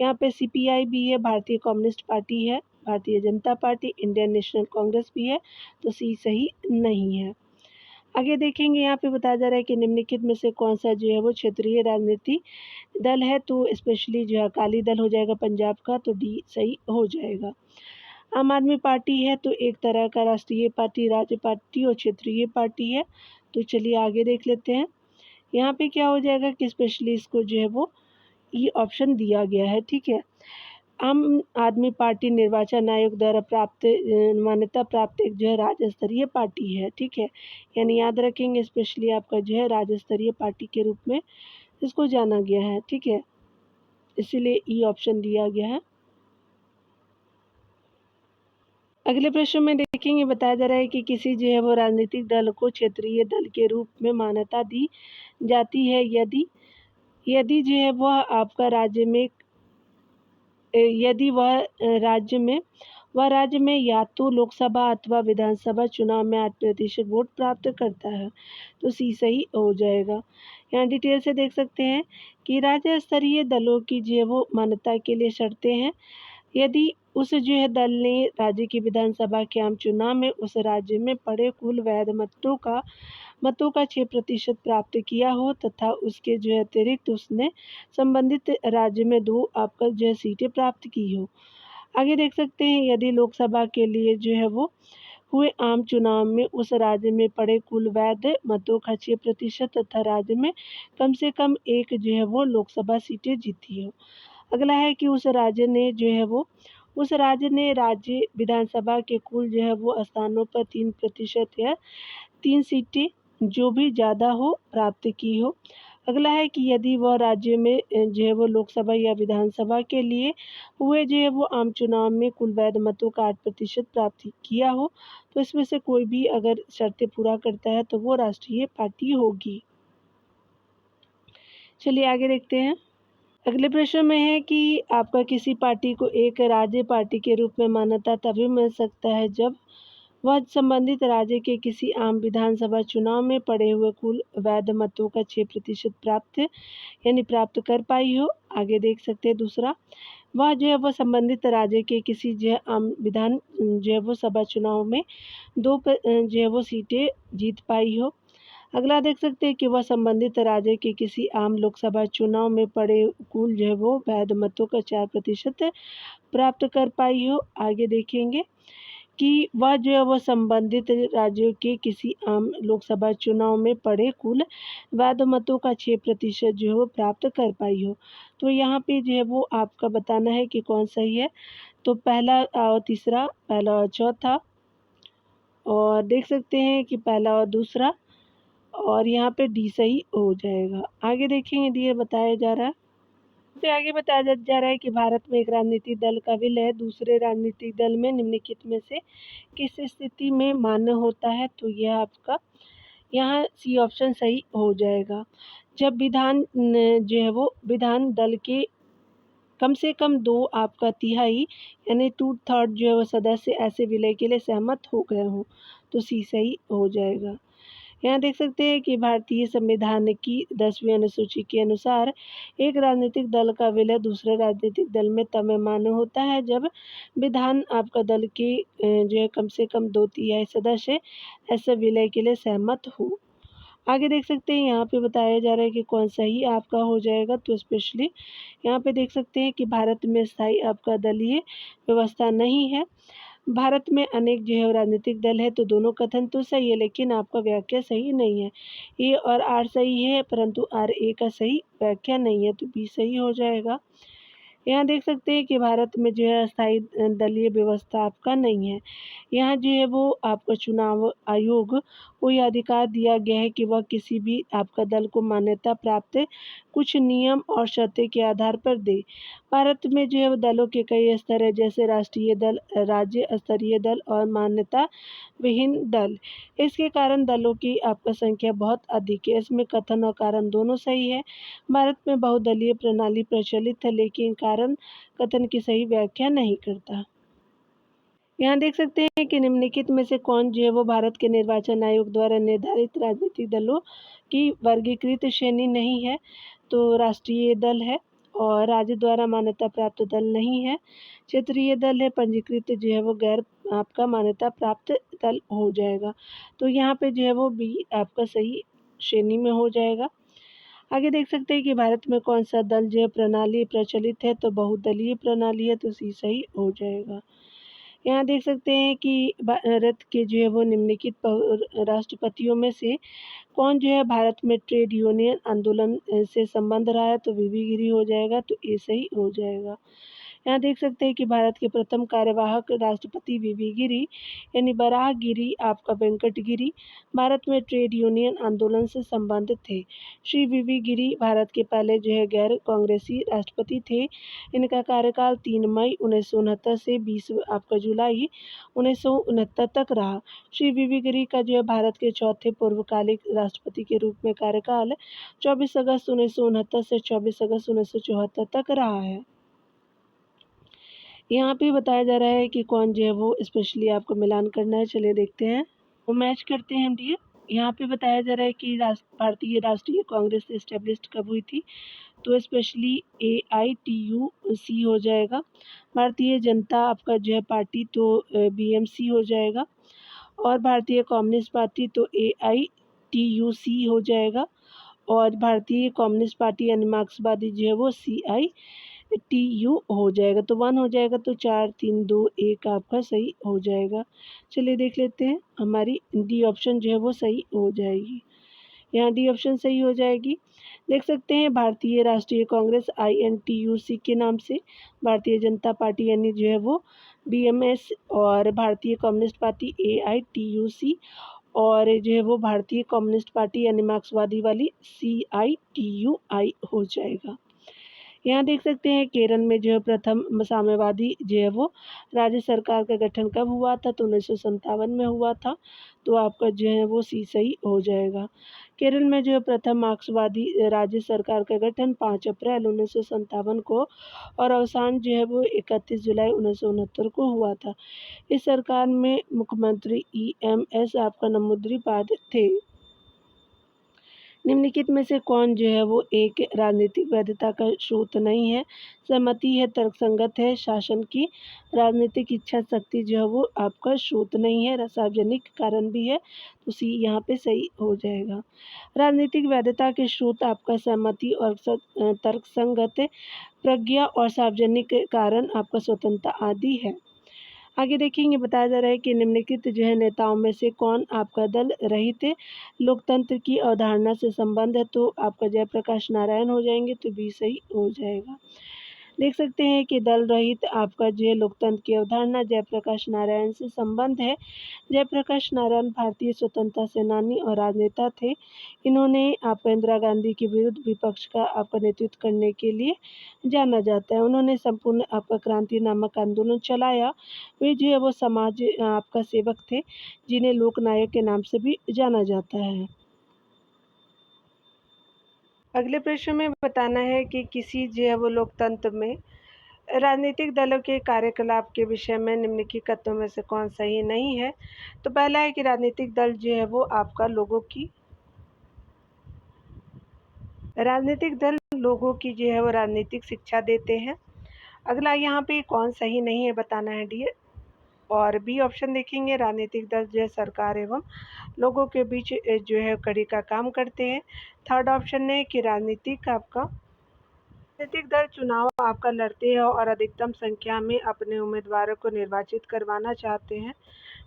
यहाँ पे सीपीआई भी है, भारतीय कम्युनिस्ट पार्टी है, Bharatiya Janata party, Indian national Congress भी है, तो सी सही नहीं है। आगे देखेंगे यहाँ पे बताया जा रहा है कि निम्नलिखित में से कौन सा जो है वो क्षेत्रीय राजनीति दल है, तो स्पेशली जो है अकाली दल हो जाएगा पंजाब का, तो डी सही हो जाएगा। आम आदमी पार्टी है, तो एक तरह का राष्ट्रीय पार्टी, राज्य पार्टी और क्षेत्रीय पार्टी है। तो चलिए आगे देख लेते हैं। यहाँ पे क्या हो जाएगा कि स्पेशली इसको जो है वो ई ऑप्शन दिया गया है, ठीक है। आम आदमी पार्टी निर्वाचन आयोग द्वारा प्राप्त मान्यता प्राप्त एक जो है राज्य स्तरीय पार्टी है, ठीक है, यानी याद रखेंगे स्पेशली आपका जो है राज्य स्तरीय पार्टी के रूप में इसको जाना गया है, ठीक है, इसीलिए ई ऑप्शन दिया गया है। अगले प्रश्न में देखेंगे बताया जा रहा है कि किसी जो है वो राजनीतिक दल को क्षेत्रीय दल के रूप में मान्यता दी जाती है यदि यदि जो है वह आपका राज्य में यदि वह राज्य में या तो लोकसभा अथवा विधानसभा चुनाव में 8% वोट प्राप्त करता है, तो सी सही हो जाएगा। यहाँ डिटेल से देख सकते हैं कि राज्य स्तरीय दलों की जो है वो मान्यता के लिए शर्तें हैं। यदि उस जो है दल ने राज्य की विधानसभा के आम चुनाव में उस राज्य में पड़े कुल वैध मतों का 6% प्राप्त किया हो तथा उसके जो है अतिरिक्त उसने संबंधित राज्य में 2 आपका जो है सीटें प्राप्त की हो। आगे देख सकते हैं यदि लोकसभा के लिए जो है वो हुए आम चुनाव में उस राज्य में पड़े कुल वैध मतों का 6% तथा राज्य में कम से कम एक जो है वो लोकसभा सीटें जीती हो। अगला है कि उस राज्य ने राज्य विधानसभा के कुल जो है वो स्थानों पर 3% या 3 सीटें जो भी ज़्यादा हो प्राप्त की हो। अगला है कि यदि वह राज्य में जो है वो लोकसभा या विधानसभा के लिए हुए जो है वो आम चुनाव में कुल वैध मतों का 8% प्राप्त किया हो, तो इसमें से कोई भी अगर शर्तें पूरा करता है तो वो राष्ट्रीय पार्टी होगी। चलिए आगे देखते हैं। अगले प्रश्न में है कि आपका किसी पार्टी को एक राज्य पार्टी के रूप में मान्यता तभी मिल सकता है जब वह संबंधित राज्य के किसी आम विधानसभा चुनाव में पड़े हुए कुल वैध मतों का 6% प्राप्त कर पाई हो। आगे देख सकते हैं दूसरा, वह जो है वो संबंधित राज्य के किसी जो है आम विधान जो है वो सभा चुनाव में जो है वो सीटें जीत पाई हो। अगला देख सकते हैं कि वह संबंधित राज्य के किसी आम लोकसभा चुनाव में पड़े कुल जो है वो वैध मतों का 4% प्राप्त कर पाई हो। आगे देखेंगे कि वह जो है वो संबंधित राज्यों के किसी आम लोकसभा चुनाव में पड़े कुल वैध मतों का 6% जो है वो प्राप्त कर पाई हो। तो यहाँ पे जो है वो आपका बताना है कि कौन सही है। तो पहला और तीसरा, पहला और चौथा, और देख सकते हैं कि पहला और दूसरा, और यहाँ पे डी सही हो जाएगा। आगे देखेंगे, दिए बताया जा रहा है, इससे आगे बताया जा रहा है कि भारत में एक राजनीतिक दल का विलय दूसरे राजनीतिक दल में निम्नलिखित में से किस स्थिति में मान्य होता है। तो यह आपका यहाँ सी ऑप्शन सही हो जाएगा। जब विधान जो है वो विधान दल के कम से कम 2 आपका तिहाई यानी 2/3 जो है वो सदस्य ऐसे विलय के लिए सहमत हो गए हों, तो सी सही हो जाएगा। यहाँ देख सकते हैं कि भारतीय संविधान की 10वीं अनुसूची के अनुसार एक राजनीतिक दल का विलय दूसरे राजनीतिक दल में तब मान्य होता है जब विधान आपका दल के जो है कम से कम 2/3 सदस्य ऐसे विलय के लिए सहमत हो। आगे देख सकते हैं यहाँ पे बताया जा रहा है कि कौन सही आपका हो जाएगा। तो स्पेशली यहाँ पे देख सकते हैं कि भारत में स्थायी आपका दलीय व्यवस्था नहीं है। भारत में अनेक जो है राजनीतिक दल है, तो दोनों कथन तो सही है, लेकिन आपका व्याख्या सही नहीं है। ए और आर सही है, परंतु आर ए का सही व्याख्या नहीं है, तो बी सही हो जाएगा। यहाँ देख सकते हैं कि भारत में जो है अस्थायी दलीय व्यवस्था आपका नहीं है। यहाँ जो है वो आपका चुनाव आयोग को यह अधिकार दिया गया है कि वह किसी भी आपका दल को मान्यता प्राप्त कुछ नियम और शर्तें के आधार पर दे। भारत में जो है वो दलों के कई स्तर है, जैसे राष्ट्रीय दल, राज्य स्तरीय दल और मान्यता विहीन दल। इसके कारण दलों की आपका संख्या बहुत अधिक है। इसमें कथन और कारण दोनों सही है। भारत में बहुदलीय प्रणाली प्रचलित है, लेकिन कारण कथन की सही व्याख्या नहीं करता। यहाँ देख सकते हैं कि निम्नलिखित में से कौन जो है वो भारत के निर्वाचन आयोग द्वारा निर्धारित राजनीतिक दलों की वर्गीकृत श्रेणी नहीं है। तो राष्ट्रीय दल है, और राज्य द्वारा मान्यता प्राप्त दल नहीं है। क्षेत्रीय दल है, पंजीकृत जो है वो गैर आपका मान्यता प्राप्त दल हो जाएगा। तो यहाँ पे जो है वो बी आपका सही श्रेणी में हो जाएगा। आगे देख सकते हैं कि भारत में कौन सा दल जो है प्रणाली प्रचलित है, तो बहुदलीय प्रणाली है, तो सी सही हो जाएगा। यहाँ देख सकते हैं कि भारत के जो है वो निम्नलिखित राष्ट्रपतियों में से कौन जो है भारत में ट्रेड यूनियन आंदोलन से संबंध रहा है, तो वीवी गिरी हो जाएगा, तो ए सही हो जाएगा। यहाँ देख सकते हैं कि भारत के प्रथम कार्यवाहक राष्ट्रपति वीवी गिरी यानी बराह गिरी आपका वेंकट गिरी भारत में ट्रेड यूनियन आंदोलन से संबंधित थे। श्री वीवी गिरी भारत के पहले जो है गैर कांग्रेसी राष्ट्रपति थे। इनका कार्यकाल 3 मई 1969 से 20 आपका जुलाई 1969 तक रहा। श्री वीवी गिरी का जो है भारत के चौथे पूर्वकालिक राष्ट्रपति के रूप में कार्यकाल 24 अगस्त 1969 से 24 अगस्त 1974 तक रहा है। यहाँ पे बताया जा रहा है कि कौन जो है वो स्पेशली आपको मिलान करना है। चलिए देखते हैं, वो मैच करते हैं डियर। यहाँ पे बताया जा रहा है कि भारतीय राष्ट्रीय कांग्रेस इस्टेब्लिश कब हुई थी, तो स्पेशली AITUC हो जाएगा। भारतीय जनता आपका जो है पार्टी, तो BMC हो जाएगा। और भारतीय कम्युनिस्ट पार्टी, तो AITUC हो जाएगा। और भारतीय कम्युनिस्ट पार्टी यानी मार्क्सवादी जो है वो CITU हो जाएगा। तो 1 हो जाएगा, तो 4 3 2 1 आपका सही हो जाएगा। चलिए देख लेते हैं, हमारी डी ऑप्शन जो है वो सही हो जाएगी। यहाँ डी ऑप्शन सही हो जाएगी। देख सकते हैं भारतीय राष्ट्रीय कांग्रेस INTUC के नाम से, भारतीय जनता पार्टी यानी जो है वो BMS, और भारतीय कम्युनिस्ट पार्टी AITUC, और जो है वो भारतीय कम्युनिस्ट पार्टी यानी मार्क्सवादी वाली CITUI हो जाएगा। यहाँ देख सकते हैं केरल में जो है प्रथम साम्यवादी जो है वो राज्य सरकार का गठन कब हुआ था, तो 1957 में हुआ था। तो आपका जो है वो सी सही हो जाएगा। केरल में जो है प्रथम मार्क्सवादी राज्य सरकार का गठन 5 अप्रैल 1957 को और अवसान जो है वो 31 जुलाई 1969 को हुआ था। इस सरकार में मुख्यमंत्री EMS आपका नमूद्रीपाद थे। निम्नलिखित में से कौन जो है वो एक राजनीतिक वैधता का स्रोत नहीं है? सहमति है, तर्कसंगत है, शासन की राजनीतिक इच्छा शक्ति जो है वो आपका स्रोत नहीं है, सार्वजनिक कारण भी है, तो सी यहाँ पे सही हो जाएगा। राजनीतिक वैधता के स्रोत आपका सहमति और तर्कसंगत प्रज्ञा और सार्वजनिक कारण आपका स्वतंत्रता आदि है। आगे देखेंगे बताया जा रहा है कि निम्नलिखित जो है नेताओं में से कौन आपका दल रहित लोकतंत्र की अवधारणा से संबंध है, तो आपका जयप्रकाश नारायण हो जाएंगे, तो बी सही हो जाएगा। देख सकते हैं कि दल रहित आपका जो है लोकतंत्र की अवधारणा जयप्रकाश नारायण से संबंध है। जयप्रकाश नारायण भारतीय स्वतंत्रता सेनानी और राजनेता थे। इन्होंने आपका इंदिरा गांधी के विरुद्ध विपक्ष का आपका नेतृत्व करने के लिए जाना जाता है। उन्होंने संपूर्ण आपका क्रांति नामक आंदोलन चलाया। वे जो है वो समाज आपका सेवक थे, जिन्हें लोकनायक के नाम से भी जाना जाता है। अगले प्रश्न में बताना है कि किसी जो है वो लोकतंत्र में राजनीतिक दलों के कार्यकलाप के विषय में निम्नलिखित कथनों में से कौन सही नहीं है। तो पहला है कि राजनीतिक दल जो है वो आपका लोगों की जो है वो राजनीतिक शिक्षा देते हैं। अगला यहाँ पे कौन सही नहीं है बताना है डियर। और बी ऑप्शन देखेंगे, राजनीतिक दल जो है सरकार एवं लोगों के बीच जो है कड़ी का काम करते हैं। थर्ड ऑप्शन है कि राजनीतिक दल चुनाव आपका लड़ते हैं और अधिकतम संख्या में अपने उम्मीदवारों को निर्वाचित करवाना चाहते हैं।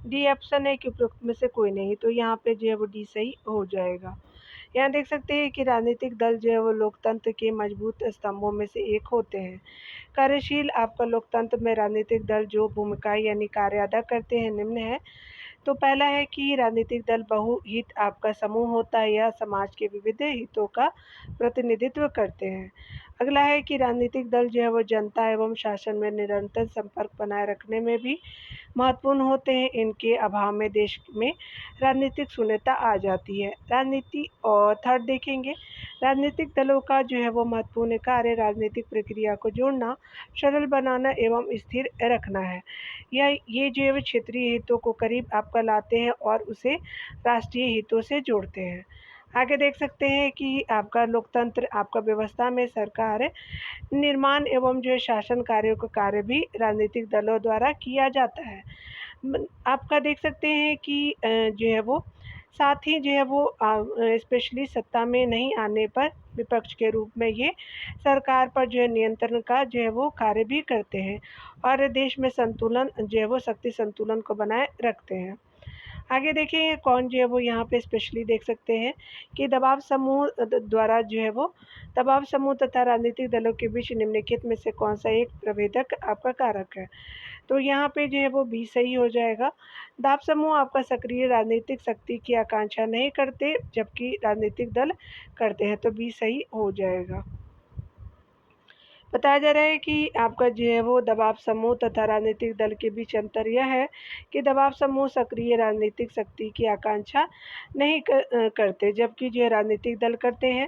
डी ऑप्शन है कि उपरोक्त में से कोई नहीं, तो यहाँ पे जो है वो डी सही हो जाएगा। यहाँ देख सकते हैं कि राजनीतिक दल जो है वो लोकतंत्र के मजबूत स्तंभों में से एक होते हैं। कार्यशील आपका लोकतंत्र में राजनीतिक दल जो भूमिकाएं यानी कार्य अदा करते हैं निम्न है। तो पहला है कि राजनीतिक दल बहुहित आपका समूह होता है या समाज के विविध हितों का प्रतिनिधित्व करते हैं। अगला है कि राजनीतिक दल जो है वो जनता एवं शासन में निरंतर संपर्क बनाए रखने में भी महत्वपूर्ण होते हैं। इनके अभाव में देश में राजनीतिक शून्यता आ जाती है। राजनीति और थर्ड देखेंगे, राजनीतिक दलों का जो है वो महत्वपूर्ण कार्य राजनीतिक प्रक्रिया को जोड़ना, सरल बनाना एवं स्थिर रखना है। ये जो है वो क्षेत्रीय हितों को करीब आपका लाते हैं और उसे राष्ट्रीय हितों से जोड़ते हैं। आगे देख सकते हैं कि आपका लोकतंत्र आपका व्यवस्था में सरकार निर्माण एवं जो है शासन कार्यों का कार्य भी राजनीतिक दलों द्वारा किया जाता है। आपका देख सकते हैं कि जो है वो साथ ही जो है वो स्पेशली सत्ता में नहीं आने पर विपक्ष के रूप में ये सरकार पर जो है नियंत्रण का जो है वो कार्य भी करते हैं और देश में संतुलन जो है वो शक्ति संतुलन को बनाए रखते हैं। आगे देखिए कौन जो है वो यहाँ पे स्पेशली देख सकते हैं कि दबाव समूह द्वारा जो है वो दबाव समूह तथा राजनीतिक दलों के बीच निम्नलिखित में से कौन सा एक प्रवेदक आपका कारक है। तो यहाँ पे जो है वो बी सही हो जाएगा। दाब समूह आपका सक्रिय राजनीतिक शक्ति की आकांक्षा नहीं करते, जबकि राजनीतिक दल करते हैं, तो बी सही हो जाएगा। बताया जा रहा है कि आपका जो है वो दबाव समूह तथा राजनीतिक दल के बीच अंतर यह है कि दबाव समूह सक्रिय राजनीतिक शक्ति की आकांक्षा नहीं करते, जबकि जो है राजनीतिक दल करते हैं।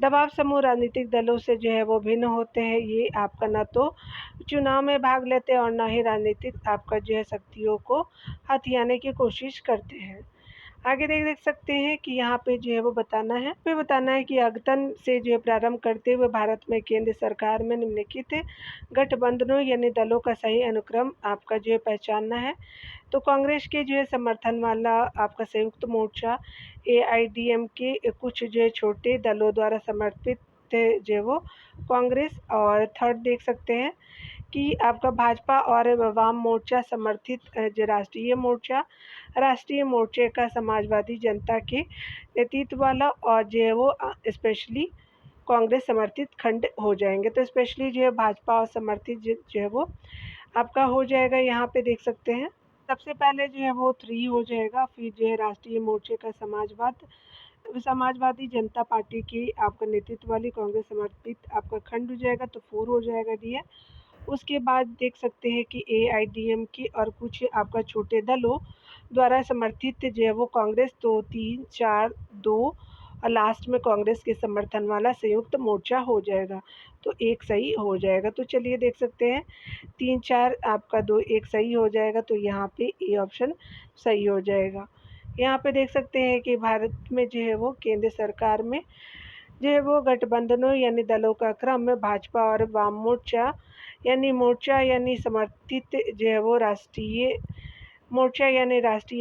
दबाव समूह राजनीतिक दलों से जो है वो भिन्न होते हैं। ये आपका ना तो चुनाव में भाग लेते हैं और ना ही राजनीतिक आपका जो है शक्तियों को हथियाने की कोशिश करते हैं। आगे देख सकते हैं कि यहाँ पे जो है वो बताना है कि अगतन से जो है प्रारंभ करते हुए भारत में केंद्र सरकार में निम्नलिखित गठबंधनों यानी दलों का सही अनुक्रम आपका जो है पहचानना है। तो कांग्रेस के जो है समर्थन वाला आपका संयुक्त मोर्चा, AIADMK कुछ जो है छोटे दलों द्वारा समर्थित जो है वो कांग्रेस, और थर्ड देख सकते हैं कि आपका भाजपा और वाम मोर्चा समर्थित जो राष्ट्रीय मोर्चे का समाजवादी जनता के नेतृत्व वाला, और जो है वो स्पेशली कांग्रेस समर्थित खंड हो जाएंगे। तो स्पेशली जो है भाजपा और समर्थित जो है वो आपका हो जाएगा। यहाँ पे देख सकते हैं सबसे पहले जो है वो 3 हो जाएगा, फिर जो है राष्ट्रीय मोर्चे का समाजवाद समाजवादी जनता पार्टी की आपका नेतृत्व वाली कांग्रेस समर्थित आपका खंड हो जाएगा, तो 4 हो जाएगा डी है। उसके बाद देख सकते हैं कि AIDMK और कुछ आपका छोटे दलों द्वारा समर्थित जो है वो कांग्रेस, तो 3, 4, 2 और लास्ट में कांग्रेस के समर्थन वाला संयुक्त मोर्चा हो जाएगा, तो 1 सही हो जाएगा। तो चलिए देख सकते हैं 3, 4 आपका 2, 1 सही हो जाएगा, तो यहाँ पे ए ऑप्शन सही हो जाएगा। यहाँ पे देख सकते हैं कि भारत में जो है वो केंद्र सरकार में जो है वो गठबंधनों यानी दलों का क्रम में भाजपा और वाम मोर्चा यानी समर्थित जो है वो राष्ट्रीय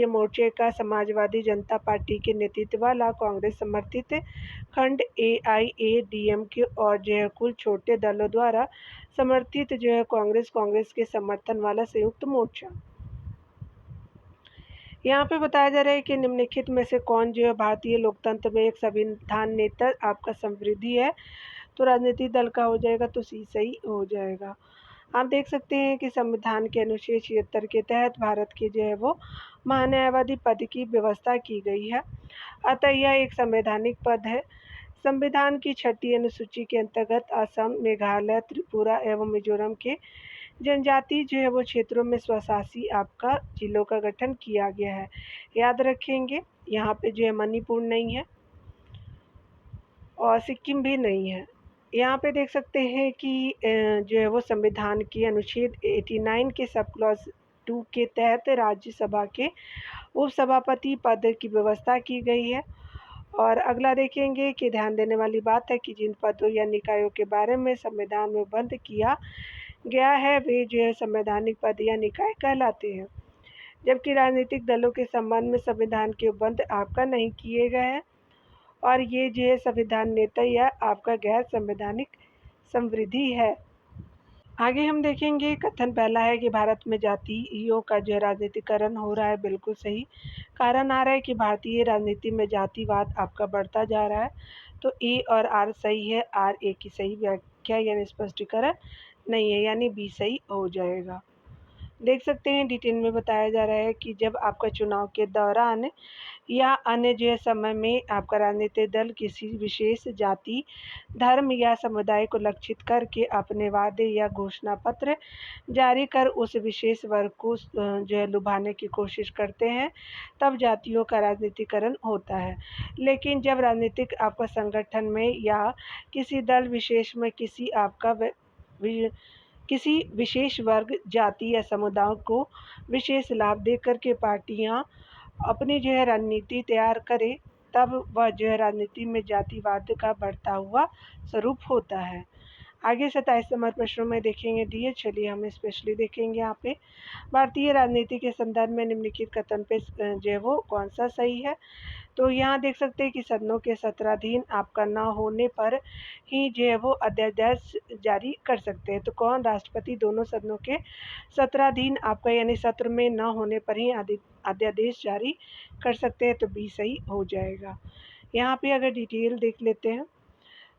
मोर्चे का समाजवादी जनता पार्टी के नेतृत्व वाला कांग्रेस समर्थित खंड AIADMK और जो है कुल छोटे दलों द्वारा समर्थित जो है कांग्रेस के समर्थन वाला संयुक्त मोर्चा। यहाँ पे बताया जा रहा है कि निम्नलिखित में से कौन जो है भारतीय लोकतंत्र में एक संविधान नेता आपका समृद्धि है, तो राजनीतिक दल का हो जाएगा, तो सी सही हो जाएगा। आप देख सकते हैं कि संविधान के अनुच्छेद 76 के तहत भारत के जो है वो महान्यायवादी पद की व्यवस्था की गई है, अतः यह एक संवैधानिक पद है। संविधान की 6ठी अनुसूची के अंतर्गत असम, मेघालय, त्रिपुरा एवं मिजोरम के जनजाति जो है वो क्षेत्रों में स्वशासी आपका जिलों का गठन किया गया है। याद रखेंगे यहाँ पे जो है मणिपुर नहीं है और सिक्किम भी नहीं है। यहाँ पे देख सकते हैं कि जो है वो संविधान की अनुच्छेद 89 के सब क्लॉज 2 के तहत राज्यसभा के उपसभापति पद की व्यवस्था की गई है। और अगला देखेंगे कि ध्यान देने वाली बात है कि जिन पदों या निकायों के बारे में संविधान में बंद किया गया है वे जो है संवैधानिक पद या निकाय कहलाते हैं, जबकि राजनीतिक दलों के संबंध में संविधान के उपबंध आपका नहीं किए गए हैं और ये जो है संविधान नेता या आपका गैर संवैधानिक समृद्धि है। आगे हम देखेंगे कथन पहला है कि भारत में जातियों का जो राजनीतिकरण हो रहा है, बिल्कुल सही। कारण आ रहा है कि भारतीय राजनीति में जातिवाद आपका बढ़ता जा रहा है, तो ए और आर सही है, आर ए की सही व्याख्या यानी स्पष्टीकरण नहीं है, यानी बी सही हो जाएगा। देख सकते हैं डिटेल में बताया जा रहा है कि जब आपका चुनाव के दौरान या अन्य जो समय में आपका राजनीतिक दल किसी विशेष जाति, धर्म या समुदाय को लक्षित करके अपने वादे या घोषणा पत्र जारी कर उस विशेष वर्ग को जो है लुभाने की कोशिश करते हैं, तब जातियों का राजनीतिकरण होता है। लेकिन जब राजनीतिक आपका संगठन में या किसी दल विशेष में किसी विशेष वर्ग, जाति या समुदाय को विशेष लाभ देकर के पार्टियां अपनी जो है रणनीति तैयार करे, तब वह जो है राजनीति में जातिवाद का बढ़ता हुआ स्वरूप होता है। आगे 27 नंबर प्रश्नों में देखेंगे डी। चलिए हम स्पेशली देखेंगे यहाँ पे भारतीय राजनीति के संदर्भ में निम्नलिखित कथन पे जो है वो कौन सा सही है। तो यहाँ देख सकते हैं कि सदनों के सत्राधीन आपका न होने पर ही जो है वो अध्यादेश जारी कर सकते हैं। तो कौन? राष्ट्रपति दोनों सदनों के सत्राधीन आपका यानी सत्र में न होने पर ही अध्यादेश जारी कर सकते हैं, तो बी सही हो जाएगा। यहाँ पे अगर डिटेल देख लेते हैं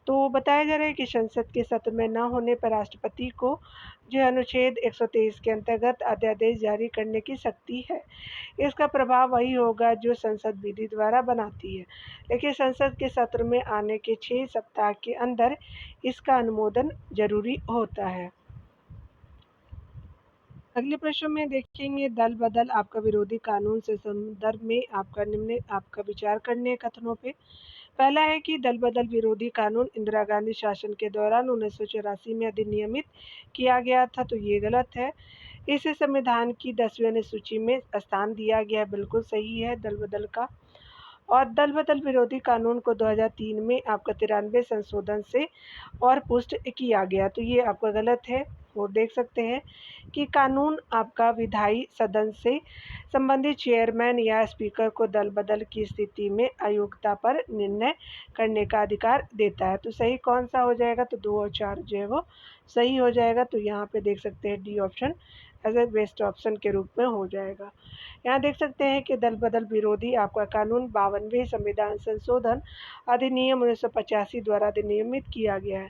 तो बताया जा रहा है कि संसद के सत्र में न होने पर राष्ट्रपति को जो अनुच्छेद 123 के अंतर्गत अध्यादेश जारी करने की शक्ति है। इसका प्रभाव वही होगा जो संसद विधि द्वारा बनाती है, लेकिन संसद के सत्र में आने के 6 सप्ताह के अंदर इसका अनुमोदन जरूरी होता है। अगले प्रश्न में देखेंगे दल बदल आपका विरोधी कानून से संदर्भ में आपका विचार करने कथनों पे। पहला है कि दल बदल विरोधी कानून इंदिरा गांधी शासन के दौरान 1984 में अधिनियमित किया गया था, तो ये गलत है। इसे संविधान की 10वीं अनुसूची में स्थान दिया गया, बिल्कुल सही है दल बदल का। और दल बदल विरोधी कानून को 2003 में आपका 93 संशोधन से और पुष्ट किया गया, तो ये आपका गलत है। और देख सकते हैं कि कानून आपका विधायी सदन से संबंधित चेयरमैन या स्पीकर को दल बदल की स्थिति में अयोग्यता पर निर्णय करने का अधिकार देता है। तो सही कौन सा हो जाएगा? तो 2 और 4 जो है वो सही हो जाएगा। तो यहाँ पे देख सकते हैं D option as a best option के रूप में हो जाएगा। यहाँ देख सकते हैं कि दल बदल विरोधी आपका कानून 52वें संविधान संशोधन अधिनियम 1985 द्वारा अधिनियमित किया गया है।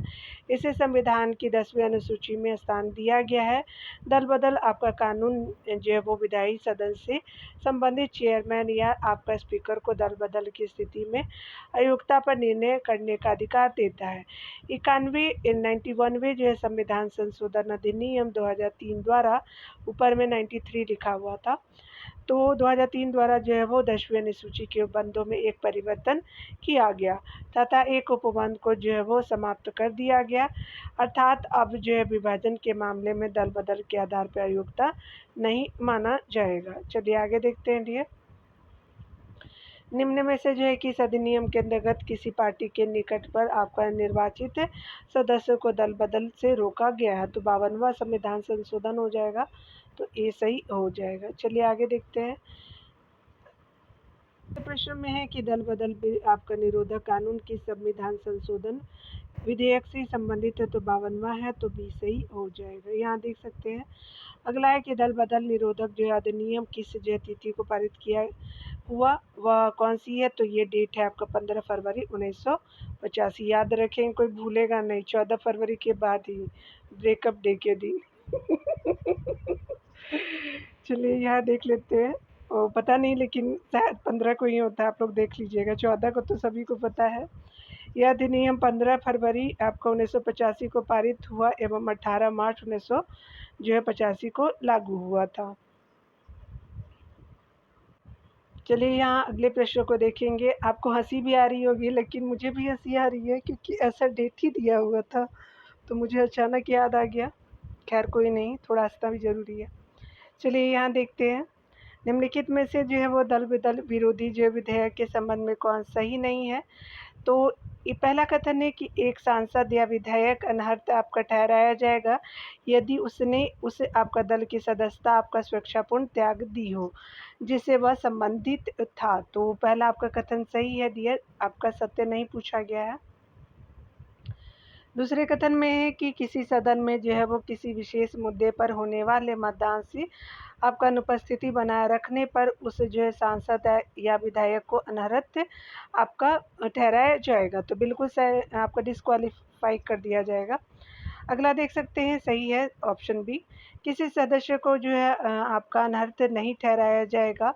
इसे संविधान की 10वीं अनुसूची में स्थान दिया गया है। दल बदल आपका कानून जो है वो विधायी सदन से संबंधित चेयरमैन या आपका स्पीकर को दल बदल की स्थिति में अयोग्यता पर निर्णय करने का अधिकार देता है। 91वें जो है संविधान संशोधन अधिनियम 2003 द्वारा, ऊपर में 93 लिखा हुआ था, तो 2003 द्वारा जो है वो 10वीं अनुसूची के उपबंधों में एक परिवर्तन किया गया तथा एक उपबंध को जो है वो समाप्त कर दिया गया। अर्थात अब जो है विभाजन के मामले में दल बदल के आधार पर अयोग्यता नहीं माना जाएगा। चलिए आगे देखते हैं डियर। निम्न में से जो है कि इस अधिनियम के अंतर्गत किसी पार्टी के निकट पर आपका निर्वाचित सदस्य को दल बदल से रोका गया है, तो 52वां संविधान संशोधन हो जाएगा, तो ये सही हो जाएगा। चलिए आगे देखते हैं। प्रश्न में है कि दल बदल आपका निरोधक कानून की संविधान संशोधन विधेयक से संबंधित है, तो 52वां है, तो बी सही हो जाएगा। यहाँ देख सकते हैं। अगला है कि दल बदल निरोधक जो अधिनियम किस जो तिथि को पारित किया हुआ, वह कौन सी है, तो ये डेट है आपका 15 फरवरी 1985। याद रखें, कोई भूलेगा नहीं, 14 फरवरी के बाद ही, ब्रेकअप डे के दिन। चलिए यहाँ देख लेते हैं। और पता नहीं, लेकिन शायद 15 को ही होता है, आप लोग देख लीजिएगा। 14 को तो सभी को पता है। यह अधिनियम 15 फरवरी आपका 1985 को पारित हुआ एवं 18 मार्च 1985 को लागू हुआ था। चलिए यहाँ अगले प्रश्न को देखेंगे। आपको हंसी भी आ रही होगी, लेकिन मुझे भी हंसी आ रही है क्योंकि ऐसा डेट ही दिया हुआ था, तो मुझे अचानक याद आ गया। खैर कोई नहीं, थोड़ा हंसना भी ज़रूरी है। चलिए यहाँ देखते हैं। निम्नलिखित में से जो है वो दल बदल विरोधी जो विधेयक के संबंध में कौन सही नहीं है, तो ये पहला कथन है कि एक सांसद या विधायक अनर्हत आपका ठहराया जाएगा यदि उसने उस आपका दल की सदस्यता आपका स्वेच्छापूर्ण त्याग दी हो जिससे वह संबंधित था। तो पहला आपका कथन सही है डियर, आपका सत्य नहीं पूछा गया है। दूसरे कथन में है कि किसी सदन में जो है वो किसी विशेष मुद्दे पर होने वाले मतदान से आपका अनुपस्थिति बनाए रखने पर उस जो है सांसद या विधायक को अनर्हत आपका ठहराया जाएगा, तो बिल्कुल आपका डिस्क्वालीफाई कर दिया जाएगा। अगला देख सकते हैं, सही है ऑप्शन बी। किसी सदस्य को जो है आपका अनर्हत नहीं ठहराया जाएगा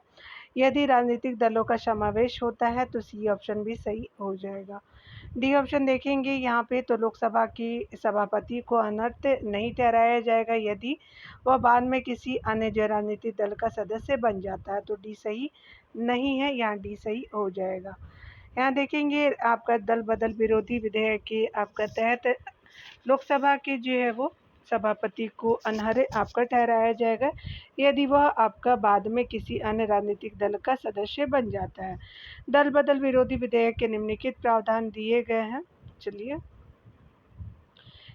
यदि राजनीतिक दलों का समावेश होता है, तो सी ऑप्शन भी सही हो जाएगा। डी ऑप्शन देखेंगे यहाँ पे, तो लोकसभा की सभापति को अनर्हत नहीं ठहराया जाएगा यदि वह बाद में किसी अन्य जो राजनीतिक दल का सदस्य बन जाता है, तो डी सही नहीं है, यहाँ डी सही हो जाएगा। यहाँ देखेंगे आपका दल बदल विरोधी विधेयक के आपका तहत लोकसभा के जो है वो सभापति को अनर्हत आपका ठहराया जाएगा यदि वह आपका बाद में किसी अन्य राजनीतिक दल का सदस्य बन जाता है। दल बदल विरोधी विधेयक के निम्नलिखित प्रावधान दिए गए हैं। चलिए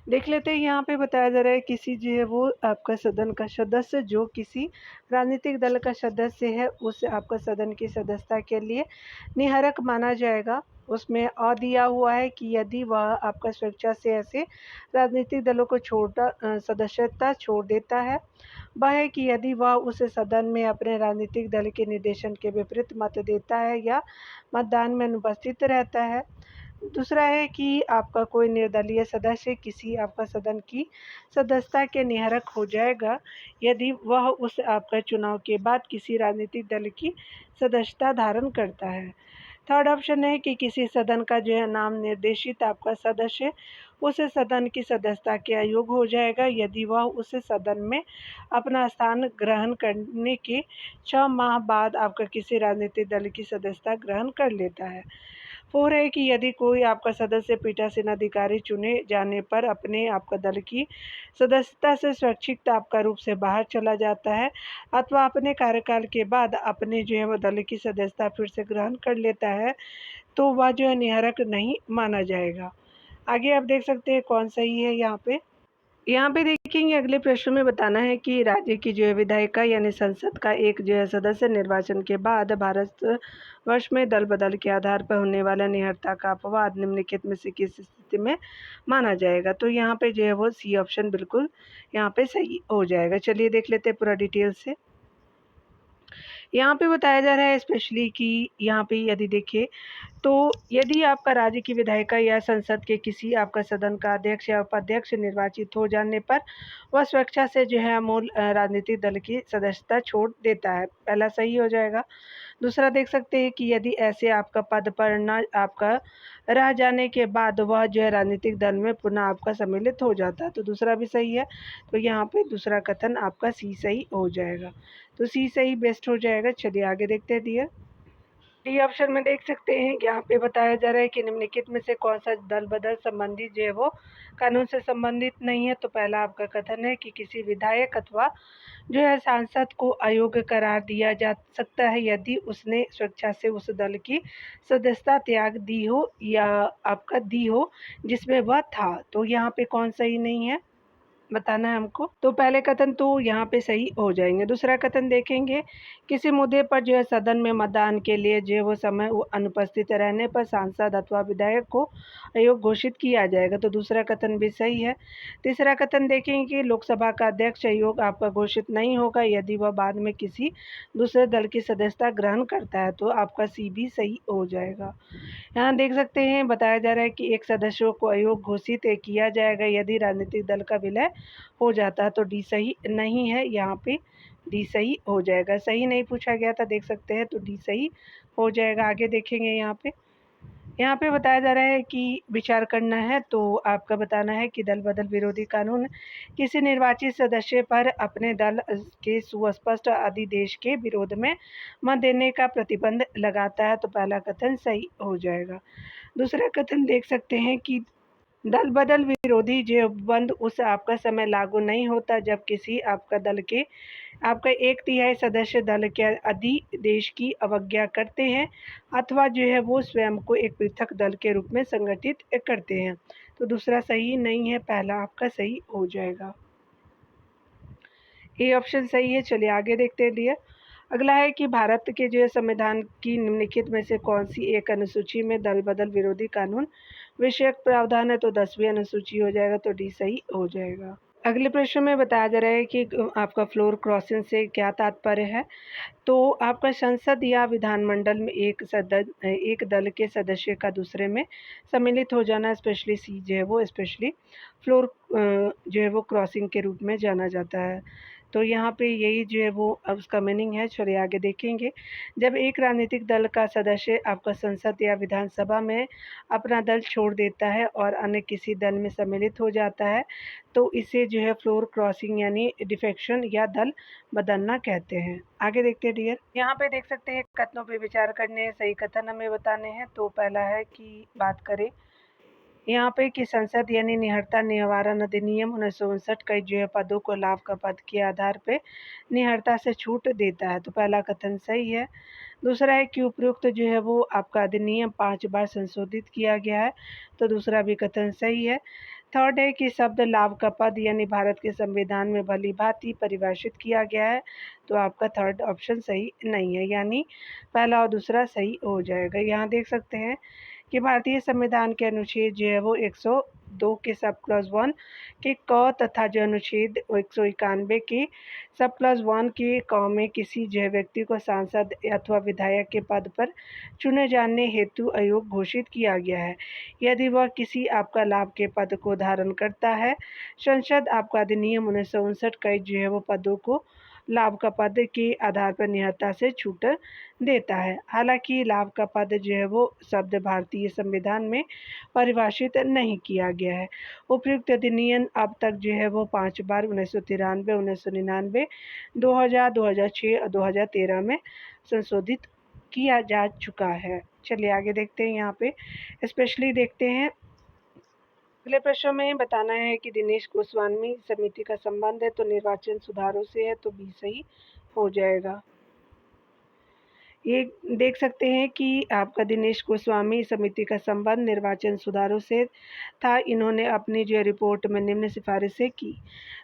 देख लेते हैं। यहाँ पे बताया जा रहा है किसी जो है वो आपका सदन का सदस्य जो किसी राजनीतिक दल का सदस्य है उस आपका सदन की सदस्यता के लिए निहरक माना जाएगा। उसमें और दिया हुआ है कि यदि वह आपका स्वेच्छा से ऐसे राजनीतिक दलों को सदस्यता छोड़ देता है, वह है कि यदि वह उस सदन में अपने राजनीतिक दल के निर्देशन के विपरीत मत देता है या मतदान में अनुपस्थित रहता है। दूसरा है कि आपका कोई निर्दलीय सदस्य किसी आपका सदन की सदस्यता के निहरक हो जाएगा यदि वह उस आपका चुनाव के बाद किसी राजनीतिक दल की सदस्यता धारण करता है। थर्ड ऑप्शन है कि किसी सदन का जो है नाम निर्देशित आपका सदस्य उस सदन की सदस्यता के अयोग्य हो जाएगा यदि वह उस सदन में अपना स्थान ग्रहण करने के 6 माह बाद आपका किसी राजनीतिक दल की सदस्यता ग्रहण कर लेता है। 4 है कि यदि कोई आपका सदस्य पीठासीन अधिकारी चुने जाने पर अपने आपका दल की सदस्यता से स्वैच्छिक आपका रूप से बाहर चला जाता है अथवा अपने कार्यकाल के बाद अपने जो है वो दल की सदस्यता फिर से ग्रहण कर लेता है, तो वह जो है निहरक नहीं माना जाएगा। आगे आप देख सकते हैं कौन सही है यहाँ पे। यहाँ पे देखेंगे अगले प्रश्न में बताना है कि राज्य की जो है विधायिका यानी संसद का एक जो है सदस्य निर्वाचन के बाद भारत वर्ष में दल बदल के आधार पर होने वाला निहत्था का अपवाद निम्नलिखित में से किस स्थिति में माना जाएगा। तो यहाँ पे जो है वो सी ऑप्शन बिल्कुल यहाँ पे सही हो जाएगा। चलिए देख लेते हैं पूरा डिटेल से। यहाँ पे बताया जा रहा है स्पेशली कि यहाँ पे यदि देखें तो यदि आपका राज्य की विधायिका या संसद के किसी आपका सदन का अध्यक्ष या उपाध्यक्ष निर्वाचित हो जाने पर वह स्वेच्छा से जो है मूल राजनीतिक दल की सदस्यता छोड़ देता है, पहला सही हो जाएगा। दूसरा देख सकते हैं कि यदि ऐसे आपका पद पर न आपका रह जाने के बाद वह जो है राजनीतिक दल में पुनः आपका सम्मिलित हो जाता है, तो दूसरा भी सही है। तो यहाँ पे दूसरा कथन आपका सी सही हो जाएगा। तो सी सही बेस्ट हो जाएगा। चलिए आगे देखते हैं डियर। डी ऑप्शन में देख सकते हैं कि यहाँ पे बताया जा रहा है कि निम्नलिखित में से कौन सा दल बदल संबंधी जो है वो कानून से संबंधित नहीं है। तो पहला आपका कथन है कि किसी विधायक अथवा जो है सांसद को अयोग्य करार दिया जा सकता है यदि उसने स्वेच्छा से उस दल की सदस्यता त्याग दी हो या आपका दी हो जिसमें वह था। तो यहाँ पे कौन सही नहीं है बताना है हमको। तो पहले कथन तो यहाँ पे सही हो जाएंगे। दूसरा कथन देखेंगे किसी मुद्दे पर जो है सदन में मतदान के लिए जो है वो समय अनुपस्थित रहने पर सांसद अथवा विधायक को अयोग्य घोषित किया जाएगा। तो दूसरा कथन भी सही है। तीसरा कथन देखेंगे कि लोकसभा का अध्यक्ष अयोग्य आपका घोषित नहीं होगा यदि वह बाद में किसी दूसरे दल की सदस्यता ग्रहण करता है। तो आपका सी भी सही हो जाएगा। यहाँ देख सकते हैं बताया जा रहा है कि एक सदस्यों को अयोग्य घोषित किया जाएगा यदि राजनीतिक दल का विलय हो जाता है। तो डी सही नहीं है, यहाँ पे डी सही हो जाएगा। सही नहीं पूछा गया था देख सकते हैं, तो डी सही हो जाएगा। आगे देखेंगे यहाँ पे बताया जा रहा है कि विचार करना है। तो आपका बताना है कि दल बदल विरोधी कानून किसी निर्वाचित सदस्य पर अपने दल के सुस्पष्ट अधिदेश के विरोध में मत देने का प्रतिबंध लगाता है। तो पहला कथन सही हो जाएगा। दूसरा कथन देख सकते हैं कि दल बदल विरोधी जो बंद उस आपका समय लागू नहीं होता जब किसी आपका दल के आपका 1/3 सदस्य दल के अधिदेश की अवज्ञा करते हैं अथवा जो है वो स्वयं को एक पृथक दल के रूप में संगठित करते हैं। तो दूसरा सही नहीं है, पहला आपका सही हो जाएगा। ए ऑप्शन सही है। चलिए आगे देखते हैं डियर। अगला है कि भारत के जो है संविधान की निम्नलिखित में से कौन सी एक अनुसूची में दल बदल विरोधी कानून विषयक प्रावधान है। तो 10वीं अनुसूची हो जाएगा। तो डी सही हो जाएगा। अगले प्रश्न में बताया जा रहा है कि आपका फ्लोर क्रॉसिंग से क्या तात्पर्य है। तो आपका संसद या विधानमंडल में एक दल के सदस्य का दूसरे में सम्मिलित हो जाना स्पेशली सी जो है वो स्पेशली फ्लोर जो है वो क्रॉसिंग के रूप में जाना जाता है। तो यहाँ पे यही जो है वो अब उसका मीनिंग है। चलिए आगे देखेंगे। जब एक राजनीतिक दल का सदस्य आपका संसद या विधानसभा में अपना दल छोड़ देता है और अन्य किसी दल में सम्मिलित हो जाता है तो इसे जो है फ्लोर क्रॉसिंग यानी डिफेक्शन या दल बदलना कहते हैं। आगे देखते हैं डियर। यहाँ पे देख सकते हैं कथनों पे विचार करने हैं, सही कथन हमें बताने हैं। तो पहला है कि बात करें यहाँ पे कि संसद यानी निहत्था निवारण अधिनियम 1959 कई जो है पदों को लाभ का पद के आधार पे निहत्था से छूट देता है। तो पहला कथन सही है। दूसरा है कि उपयुक्त जो है वो आपका अधिनियम 5 बार संशोधित किया गया है। तो दूसरा भी कथन सही है। थर्ड है कि शब्द लाभ का पद यानी भारत के संविधान में भली भांति परिभाषित किया गया है। तो आपका थर्ड ऑप्शन सही नहीं है, यानी पहला और दूसरा सही हो जाएगा। यहाँ देख सकते हैं कि भारतीय संविधान के अनुच्छेद जो है वो 102 के सब क्लॉज 1 के क तथा जो अनुच्छेद 191 के सब क्लॉज 1 के क में किसी जो है व्यक्ति को सांसद अथवा विधायक के पद पर चुने जाने हेतु अयोग्य घोषित किया गया है यदि वह किसी आपका लाभ के पद को धारण करता है। संसद आपका अधिनियम 1959 कई जो है वो पदों को लाभ का पद के आधार पर निहत्था से छूट देता है। हालांकि लाभ का पद जो है वो शब्द भारतीय संविधान में परिभाषित नहीं किया गया है। उपयुक्त अधिनियम अब तक जो है वो 5 बार 1993, 1999, 2000, 2006 और 2013 में संशोधित किया जा चुका है। चलिए आगे देखते हैं। यहाँ पे स्पेशली देखते हैं। अगले प्रश्न में बताना है कि दिनेश गोस्वामी समिति का संबंध है तो निर्वाचन सुधारों से है। तो बी सही हो जाएगा। ये देख सकते हैं कि आपका दिनेश गोस्वामी समिति का संबंध निर्वाचन सुधारों से था। इन्होंने अपनी जो रिपोर्ट में निम्न सिफारिशें की।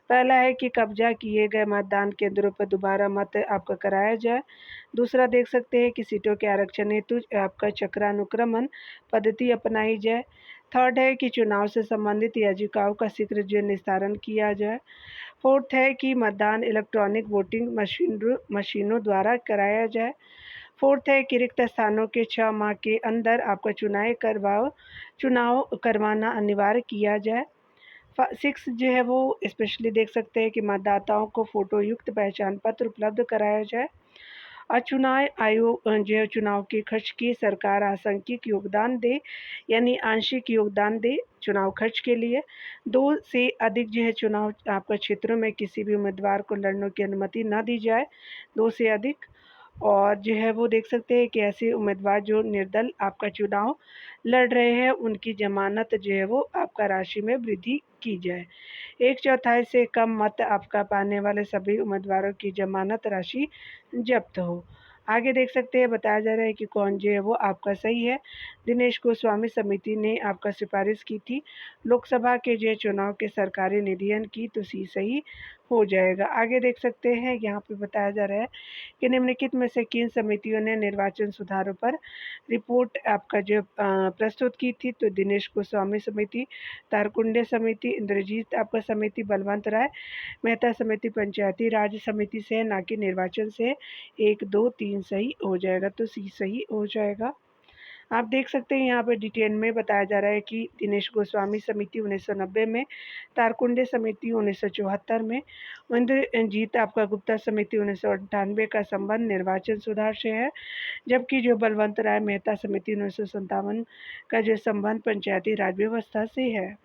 पहला है कि कब्जा किए गए मतदान केंद्रों पर दोबारा मत आपका कराया जाए। दूसरा देख सकते हैं कि सीटों के आरक्षण हेतु आपका चक्रानुक्रमण पद्धति अपनाई जाए। थर्ड है कि चुनाव से संबंधित याचिकाओं का शीघ्र जो निस्तारण किया जाए। फोर्थ है कि मतदान इलेक्ट्रॉनिक वोटिंग मशीनों द्वारा कराया जाए। फोर्थ है कि रिक्त स्थानों के 6 माह के अंदर आपका चुनाव करवाना अनिवार्य किया जाए। 6 जो है वो स्पेशली देख सकते हैं कि मतदाताओं को फ़ोटो युक्त पहचान पत्र उपलब्ध कराया जाए। और चुनाव आयोग जो है चुनाव के खर्च की सरकार आंशिक योगदान दे, यानी आंशिक योगदान दे चुनाव खर्च के लिए। 2 से अधिक जो है चुनाव आपका क्षेत्रों में किसी भी उम्मीदवार को लड़ने की अनुमति ना दी जाए, 2 से अधिक। और जो है वो देख सकते हैं कि ऐसे उम्मीदवार जो निर्दल आपका चुनाव लड़ रहे हैं, उनकी ज़मानत जो है वो आपका राशि में वृद्धि की जाए। 1/4 से कम मत आपका पाने वाले सभी उम्मीदवारों की ज़मानत राशि जब्त हो। आगे देख सकते हैं बताया जा रहा है कि कौन जो है वो आपका सही है। दिनेश गोस्वामी समिति ने आपका सिफारिश की थी लोकसभा के जो चुनाव के सरकारी निधियन की, तो सी सही हो जाएगा। आगे देख सकते हैं यहाँ पे बताया जा रहा है कि निम्नलिखित में से किन समितियों ने निर्वाचन सुधारों पर रिपोर्ट आपका जो प्रस्तुत की थी, तो दिनेश गोस्वामी समिति, तारकुंडे समिति, इंद्रजीत आपका समिति, बलवंत राय मेहता समिति पंचायती राज समिति से, ना कि निर्वाचन से। 1, 2, 3 सही हो जाएगा, तो सी सही हो जाएगा। आप देख सकते हैं यहाँ पे डिटेल में बताया जा रहा है कि दिनेश गोस्वामी समिति 1990 में, तारकुंडे समिति 1974 में, इंद्रजीत आपका गुप्ता समिति 1998 का संबंध निर्वाचन सुधार से है, जबकि जो बलवंत राय मेहता समिति 1957 का जो संबंध पंचायती राज व्यवस्था से है।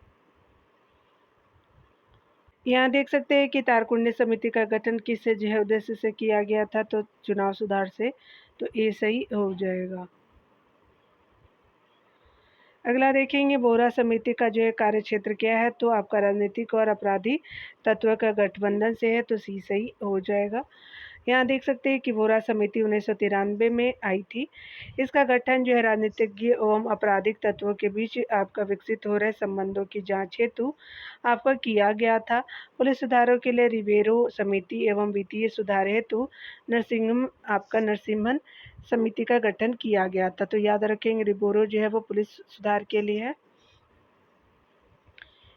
यहाँ देख सकते हैं कि तारकुंडे समिति का गठन किस जो उद्देश्य से किया गया था, तो चुनाव सुधार से, तो ये सही हो जाएगा। अगला देखेंगे बोरा समिति का जो है कार्य क्षेत्र क्या है, तो आपका राजनीतिक और अपराधी तत्व का गठबंधन से है, तो सी सही हो जाएगा। यहाँ देख सकते हैं कि बोरा समिति 1993 में आई थी। इसका गठन जो है राजनीतिज्ञ एवं आपराधिक तत्वों के बीच आपका विकसित हो रहे संबंधों की जांच हेतु आपका किया गया था। पुलिस सुधारों के लिए रिबेरो समिति एवं वित्तीय सुधार हेतु नरसिम्हन समिति का गठन किया गया था। तो याद रखेंगे रिबेरो जो है वो पुलिस सुधार के लिए है।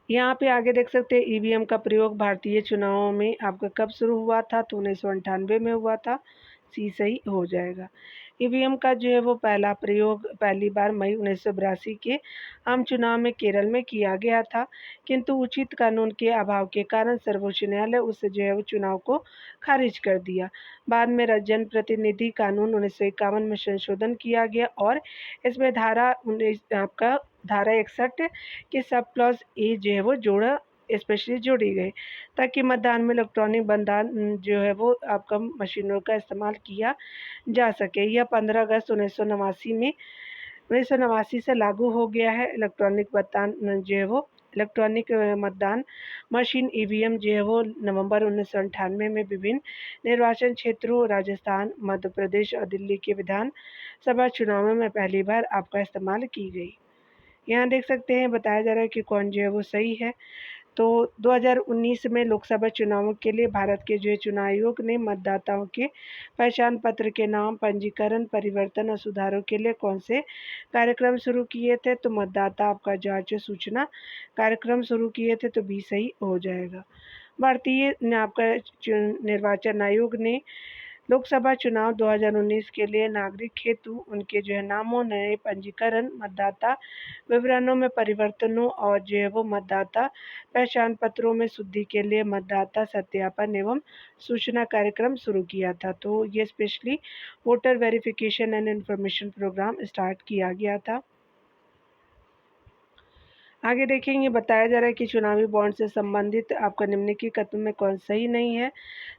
यहाँ पे आगे देख सकते हैं ईवीएम का प्रयोग भारतीय चुनावों में आपका कब शुरू हुआ था, तो 1998 में हुआ था, सी सही हो जाएगा। ईवीएम का जो है वो पहला प्रयोग पहली बार मई 1982 के आम चुनाव में केरल में किया गया था, किंतु उचित कानून के अभाव के कारण सर्वोच्च न्यायालय उस जो है वो चुनाव को खारिज कर दिया। बाद में जनप्रतिनिधि कानून 1951 में संशोधन किया गया और इसमें धारा 61 के सब क्लॉज ए जो है वो स्पेशली जोड़ी गई, ताकि मतदान में इलेक्ट्रॉनिक मतदान जो है वो आपका मशीनों का इस्तेमाल किया जा सके। यह 15 अगस्त 1989 से लागू हो गया है। इलेक्ट्रॉनिक मतदान जो है वो इलेक्ट्रॉनिक मतदान मशीन ईवीएम जो है वो नवंबर 1998 में विभिन्न निर्वाचन क्षेत्रों राजस्थान, मध्य प्रदेश और दिल्ली के विधान सभा चुनावों में पहली बार आपका इस्तेमाल की गई। यहाँ देख सकते हैं बताया जा रहा है कि कौन जो है वो सही है। तो 2019 में लोकसभा चुनावों के लिए भारत के जो चुनाव आयोग ने मतदाताओं के पहचान पत्र के नाम पंजीकरण, परिवर्तन और सुधारों के लिए कौन से कार्यक्रम शुरू किए थे, तो मतदाता आपका जांच सूचना कार्यक्रम शुरू किए थे, तो भी सही हो जाएगा। भारतीय आपका निर्वाचन आयोग ने लोकसभा चुनाव 2019 के लिए नागरिक हेतु उनके जो है नामों, नए पंजीकरण, मतदाता विवरणों में परिवर्तनों और जो है वो मतदाता पहचान पत्रों में शुद्धि के लिए मतदाता सत्यापन एवं सूचना कार्यक्रम शुरू किया था। तो ये specially voter verification and information programme start किया गया था। आगे देखेंगे बताया जा रहा है कि चुनावी बॉन्ड से संबंधित आपका निम्नलिखित कथन में कौन सही नहीं है,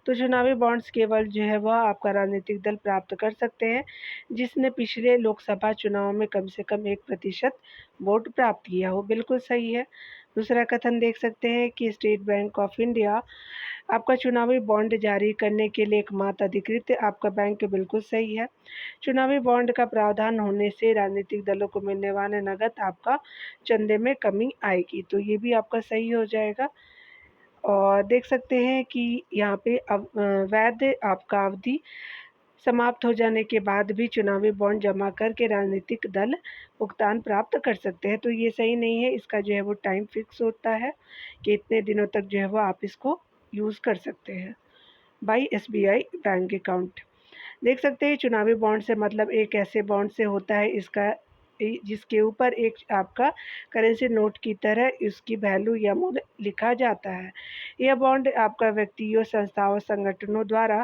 तो चुनावी बॉन्ड्स केवल जो है वह आपका राजनीतिक दल प्राप्त कर सकते हैं जिसने पिछले लोकसभा चुनाव में कम से कम 1% वोट प्राप्त किया हो। बिल्कुल सही है। दूसरा कथन देख सकते हैं कि स्टेट बैंक ऑफ इंडिया आपका चुनावी बॉन्ड जारी करने के लिए एकमात्र अधिकृत आपका बैंक बिल्कुल सही है। चुनावी बॉन्ड का प्रावधान होने से राजनीतिक दलों को मिलने वाले नकद आपका चंदे में कमी आएगी, तो ये भी आपका सही हो जाएगा। और देख सकते हैं कि यहाँ पे वैध आपका अवधि समाप्त हो जाने के बाद भी चुनावी बॉन्ड जमा करके राजनीतिक दल भुगतान प्राप्त कर सकते हैं, तो ये सही नहीं है। इसका जो है वो टाइम फिक्स होता है कि इतने दिनों तक जो है वो आप इसको यूज़ कर सकते हैं बाई एसबीआई बैंक अकाउंट। देख सकते हैं चुनावी बॉन्ड से मतलब एक ऐसे बॉन्ड से होता है इसका जिसके ऊपर एक आपका करेंसी नोट की तरह इसकी वैल्यू या मूल्य लिखा जाता है। यह बॉन्ड आपका व्यक्तियों, संस्थाओं, संगठनों द्वारा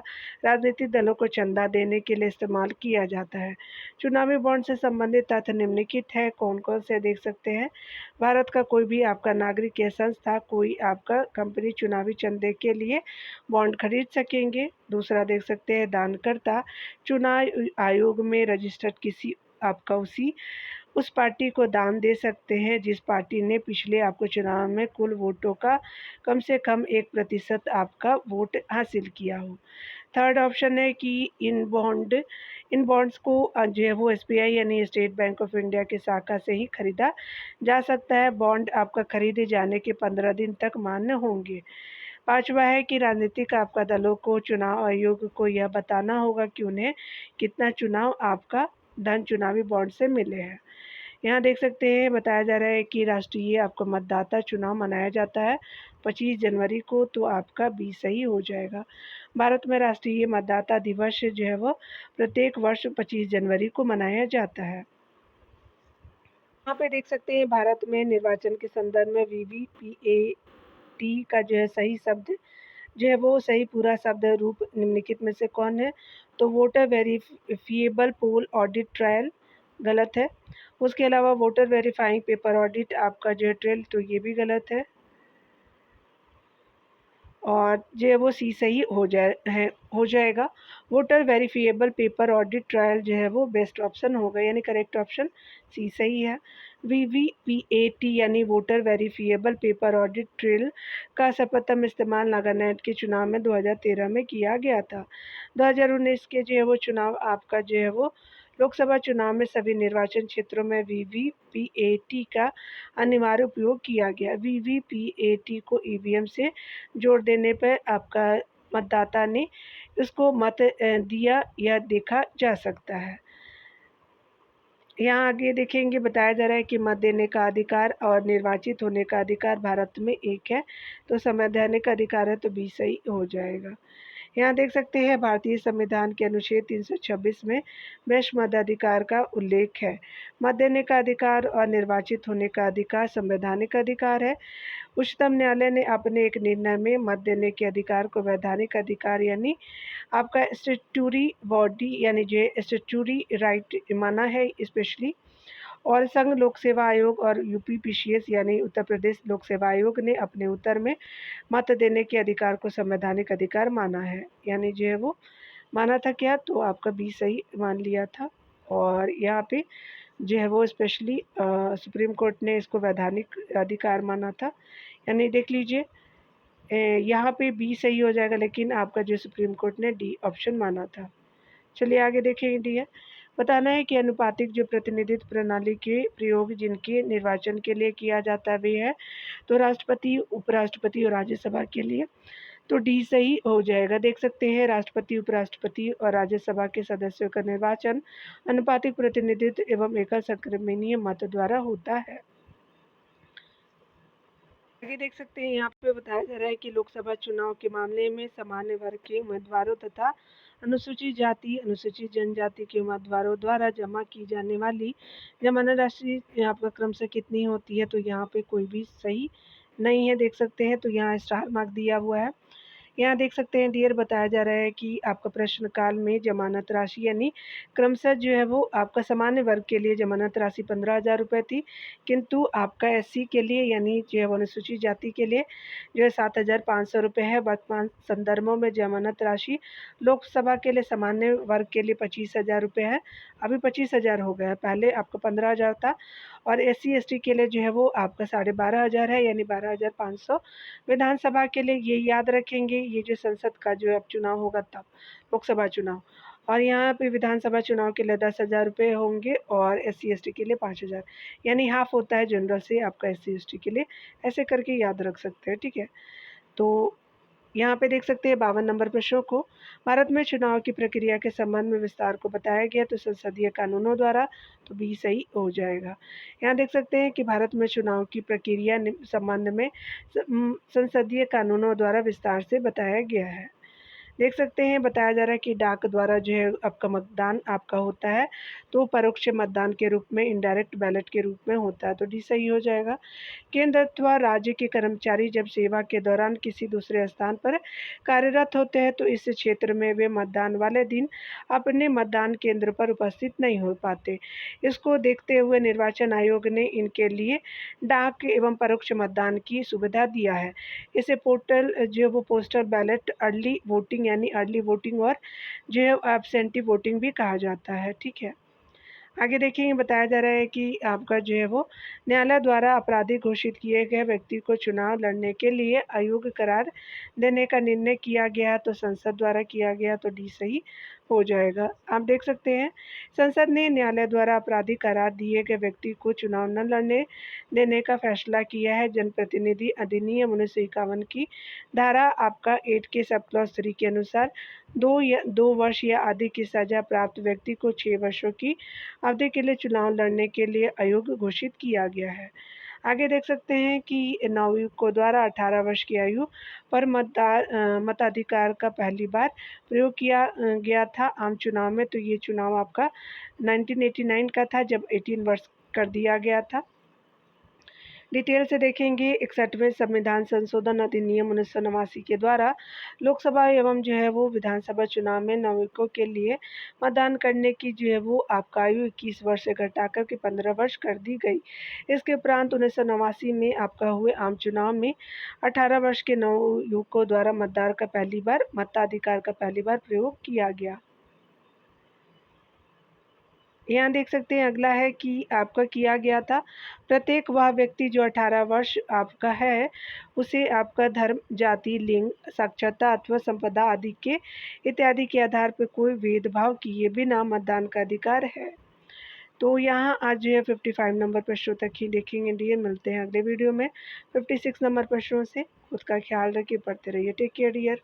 राजनीतिक दलों को चंदा देने के लिए इस्तेमाल किया जाता है। चुनावी बॉन्ड से संबंधित तथ्य निम्नलिखित है, कौन-कौन से देख सकते हैं। भारत का कोई भी आपका नागरिक या संस्था, कोई आपका कंपनी चुनावी चंदे के लिए बॉन्ड खरीद सकेंगे। दूसरा देख सकते हैं दानकर्ता चुनाव आयोग में रजिस्टर्ड किसी आपका उस पार्टी को दान दे सकते हैं जिस पार्टी ने पिछले आपको चुनाव में कुल वोटों का कम से कम 1% आपका वोट हासिल किया हो। थर्ड ऑप्शन है कि इन बॉन्ड्स को जो है वो एसबीआई यानी स्टेट बैंक ऑफ इंडिया की शाखा से ही खरीदा जा सकता है। बॉन्ड आपका खरीदे जाने के 15 दिन तक मान्य होंगे। पाँचवा है कि राजनीतिक आपका दलों को चुनाव आयोग को यह बताना होगा कि उन्हें कितना चुनाव आपका धन चुनावी बॉन्ड से मिले हैं। यहाँ देख सकते हैं बताया जा रहा है कि राष्ट्रीय आपका मतदाता चुनाव मनाया जाता है 25 जनवरी को, तो आपका बी सही हो जाएगा। भारत में राष्ट्रीय मतदाता दिवस जो है वो प्रत्येक वर्ष 25 जनवरी को मनाया जाता है। यहाँ पे देख सकते हैं भारत में निर्वाचन के संदर्भ में वीवीपीएटी का जो है सही शब्द जो है वो सही पूरा शब्द रूप निम्नलिखित में से कौन है, तो वोटर वेरिफिएबल पोल ऑडिट ट्रायल गलत है। उसके अलावा वोटर वेरीफाइंग पेपर ऑडिट आपका जो है ट्रेल, तो ये भी गलत है। और जो है वो सी सही हो जाएगा। Voter verifiable paper audit trial जो है वो बेस्ट ऑप्शन होगा, यानी करेक्ट ऑप्शन सी सही है। वीवीपीएटी यानी voter verifiable paper audit trail का सर्वप्रथम इस्तेमाल नागालैंड के चुनाव में 2013 में किया गया था। 2019 के जो है वो चुनाव आपका जो है वो लोकसभा चुनाव में सभी निर्वाचन क्षेत्रों में वीवीपीएटी का अनिवार्य उपयोग किया गया। वीवीपीएटी को ईवीएम से जोड़ देने पर आपका मतदाता ने इसको मत दिया या देखा जा सकता है। यहाँ आगे देखेंगे बताया जा रहा है कि मत देने का अधिकार और निर्वाचित होने का अधिकार भारत में एक है, तो संवैधानिक अधिकार है, तो बी सही हो जाएगा। यहाँ देख सकते हैं भारतीय संविधान के अनुच्छेद 326 में भ्रष्ट मताधिकार का उल्लेख है। मत देने का अधिकार और निर्वाचित होने का अधिकार संवैधानिक अधिकार है। उच्चतम न्यायालय ने अपने एक निर्णय में मत देने के अधिकार को वैधानिक अधिकार यानी आपका स्टैट्यूटरी बॉडी यानी जो स्टैट्यूटरी राइट माना है स्पेशली। और संघ लोक सेवा आयोग और यूपीपीसीएस यानी उत्तर प्रदेश लोक सेवा आयोग ने अपने उत्तर में मत देने के अधिकार को संवैधानिक अधिकार माना है, यानी जो है वो माना था क्या, तो आपका बी सही मान लिया था। और यहाँ पे जो है वो स्पेशली सुप्रीम कोर्ट ने इसको वैधानिक अधिकार माना था, यानी देख लीजिए यहाँ पे बी सही हो जाएगा, लेकिन आपका जो सुप्रीम कोर्ट ने डी ऑप्शन माना था। चलिए आगे देखेंगे डी है। बताना है कि अनुपातिक जो प्रतिनिधित्व प्रणाली के प्रयोग जिनके निर्वाचन के लिए किया जाता है वे है, तो राष्ट्रपति, उपराष्ट्रपति और राज्यसभा के लिए, तो डी सही हो जाएगा। देख सकते हैं राष्ट्रपति, उपराष्ट्रपति और राज्यसभा के सदस्यों का निर्वाचन अनुपातिक प्रतिनिधित्व एवं एकल संक्रमणीय मत द्वारा होता है। आगे देख सकते हैं यहाँ पे बताया जा रहा है कि लोकसभा चुनाव के मामले में सामान्य वर्ग के उम्मीदवारों तथा अनुसूचित जाति, अनुसूचित जनजाति के उम्मीदवारों द्वारा जमा की जाने वाली जमानत राशि यहाँ पर क्रमशः कितनी होती है, तो यहाँ पे कोई भी सही नहीं है। देख सकते हैं तो यहाँ स्टार मार्क दिया हुआ है। यहाँ देख सकते हैं डियर बताया जा रहा है कि आपका प्रश्नकाल में जमानत राशि यानी क्रमशः जो है वो आपका सामान्य वर्ग के लिए जमानत राशि 15,000 रुपये थी, किंतु आपका एससी के लिए यानी जो है अनुसूचित जाति के लिए जो है 7,500 रुपये है। वर्तमान संदर्भों में जमानत राशि लोकसभा के लिए सामान्य वर्ग के लिए 25,000 रुपये है, अभी 25,000 हो गया है, पहले आपका 15,000 था। और SC/ST के लिए जो है वो आपका 12,500 है, यानी 12,500 विधानसभा के लिए। ये याद रखेंगे, ये जो संसद का जो अब चुनाव होगा तब, लोकसभा चुनाव। और यहाँ पे विधानसभा चुनाव के लिए 10,000 रुपये होंगे और SC/ST के लिए 5,000, यानी हाफ होता है जनरल से आपका SC/ST के लिए। ऐसे करके याद रख सकते हैं, ठीक है। तो यहाँ पे देख सकते हैं 52 नंबर प्रश्नों को, भारत में चुनाव की प्रक्रिया के संबंध में विस्तार को बताया गया तो संसदीय कानूनों द्वारा, तो बी सही हो जाएगा। यहाँ देख सकते हैं कि भारत में चुनाव की प्रक्रिया संबंध में संसदीय कानूनों द्वारा विस्तार से बताया गया है। देख सकते हैं बताया जा रहा है कि डाक द्वारा जो है आपका मतदान आपका होता है, तो परोक्ष मतदान के रूप में, इनडायरेक्ट बैलेट के रूप में होता है, तो डी सही हो जाएगा। केंद्र अथवा राज्य के कर्मचारी जब सेवा के दौरान किसी दूसरे स्थान पर कार्यरत होते हैं तो इस क्षेत्र में वे मतदान वाले दिन अपने मतदान केंद्र पर उपस्थित नहीं हो पाते। इसको देखते हुए निर्वाचन आयोग ने इनके लिए डाक एवं परोक्ष मतदान की सुविधा दिया है। इसे पोर्टल जो वो पोस्टल बैलेट अर्ली वोटिंग, यानी अर्ली वोटिंग और जो है एब्सेंटी वोटिंग भी कहा जाता है, ठीक है। आगे देखेंगे बताया जा रहा है कि आपका जो है वो न्यायालय द्वारा अपराधी घोषित किए गए व्यक्ति को चुनाव लड़ने के लिए अयोग्य करार देने का निर्णय किया गया, तो संसद द्वारा किया गया, तो डी सही हो जाएगा। आप देख सकते हैं संसद ने न्यायालय द्वारा अपराधी करार दिए गए व्यक्ति को चुनाव न लड़ने देने का फैसला किया है। जनप्रतिनिधि अधिनियम 1951 की धारा आपका 8 के सब क्लॉज 3 के अनुसार 2 वर्ष या अधिक की सजा प्राप्त व्यक्ति को 6 वर्षों की अवधि के लिए चुनाव लड़ने के लिए अयोग्य घोषित किया गया है। आगे देख सकते हैं कि नागरिकों द्वारा 18 वर्ष की आयु पर मताधिकार का पहली बार प्रयोग किया गया था आम चुनाव में, तो ये चुनाव आपका 1989 का था जब 18 वर्ष कर दिया गया था। डिटेल से देखेंगे 61वें संविधान संशोधन अधिनियम 1989 के द्वारा लोकसभा एवं जो है वो विधानसभा चुनाव में नागरिकों के लिए मतदान करने की जो है वो आपका आयु 21 वर्ष से घटाकर के 15 वर्ष कर दी गई। इसके उपरांत 1989 में आपका हुए आम चुनाव में 18 वर्ष के नवयुवकों द्वारा मताधिकार का पहली बार प्रयोग किया गया। यहाँ देख सकते हैं अगला है कि आपका किया गया था प्रत्येक वह व्यक्ति जो 18 वर्ष आपका है उसे आपका धर्म, जाति, लिंग, साक्षरता अथवा संपदा आदि के इत्यादि के आधार पर कोई भेदभाव किए बिना मतदान का अधिकार है। तो यहाँ आज जो है 55 नंबर प्रश्नों तक ही देखेंगे। डियर मिलते हैं अगले वीडियो में 56 नंबर प्रश्नों से। खुद का ख्याल रखिए, पढ़ते रहिए। Take care dear.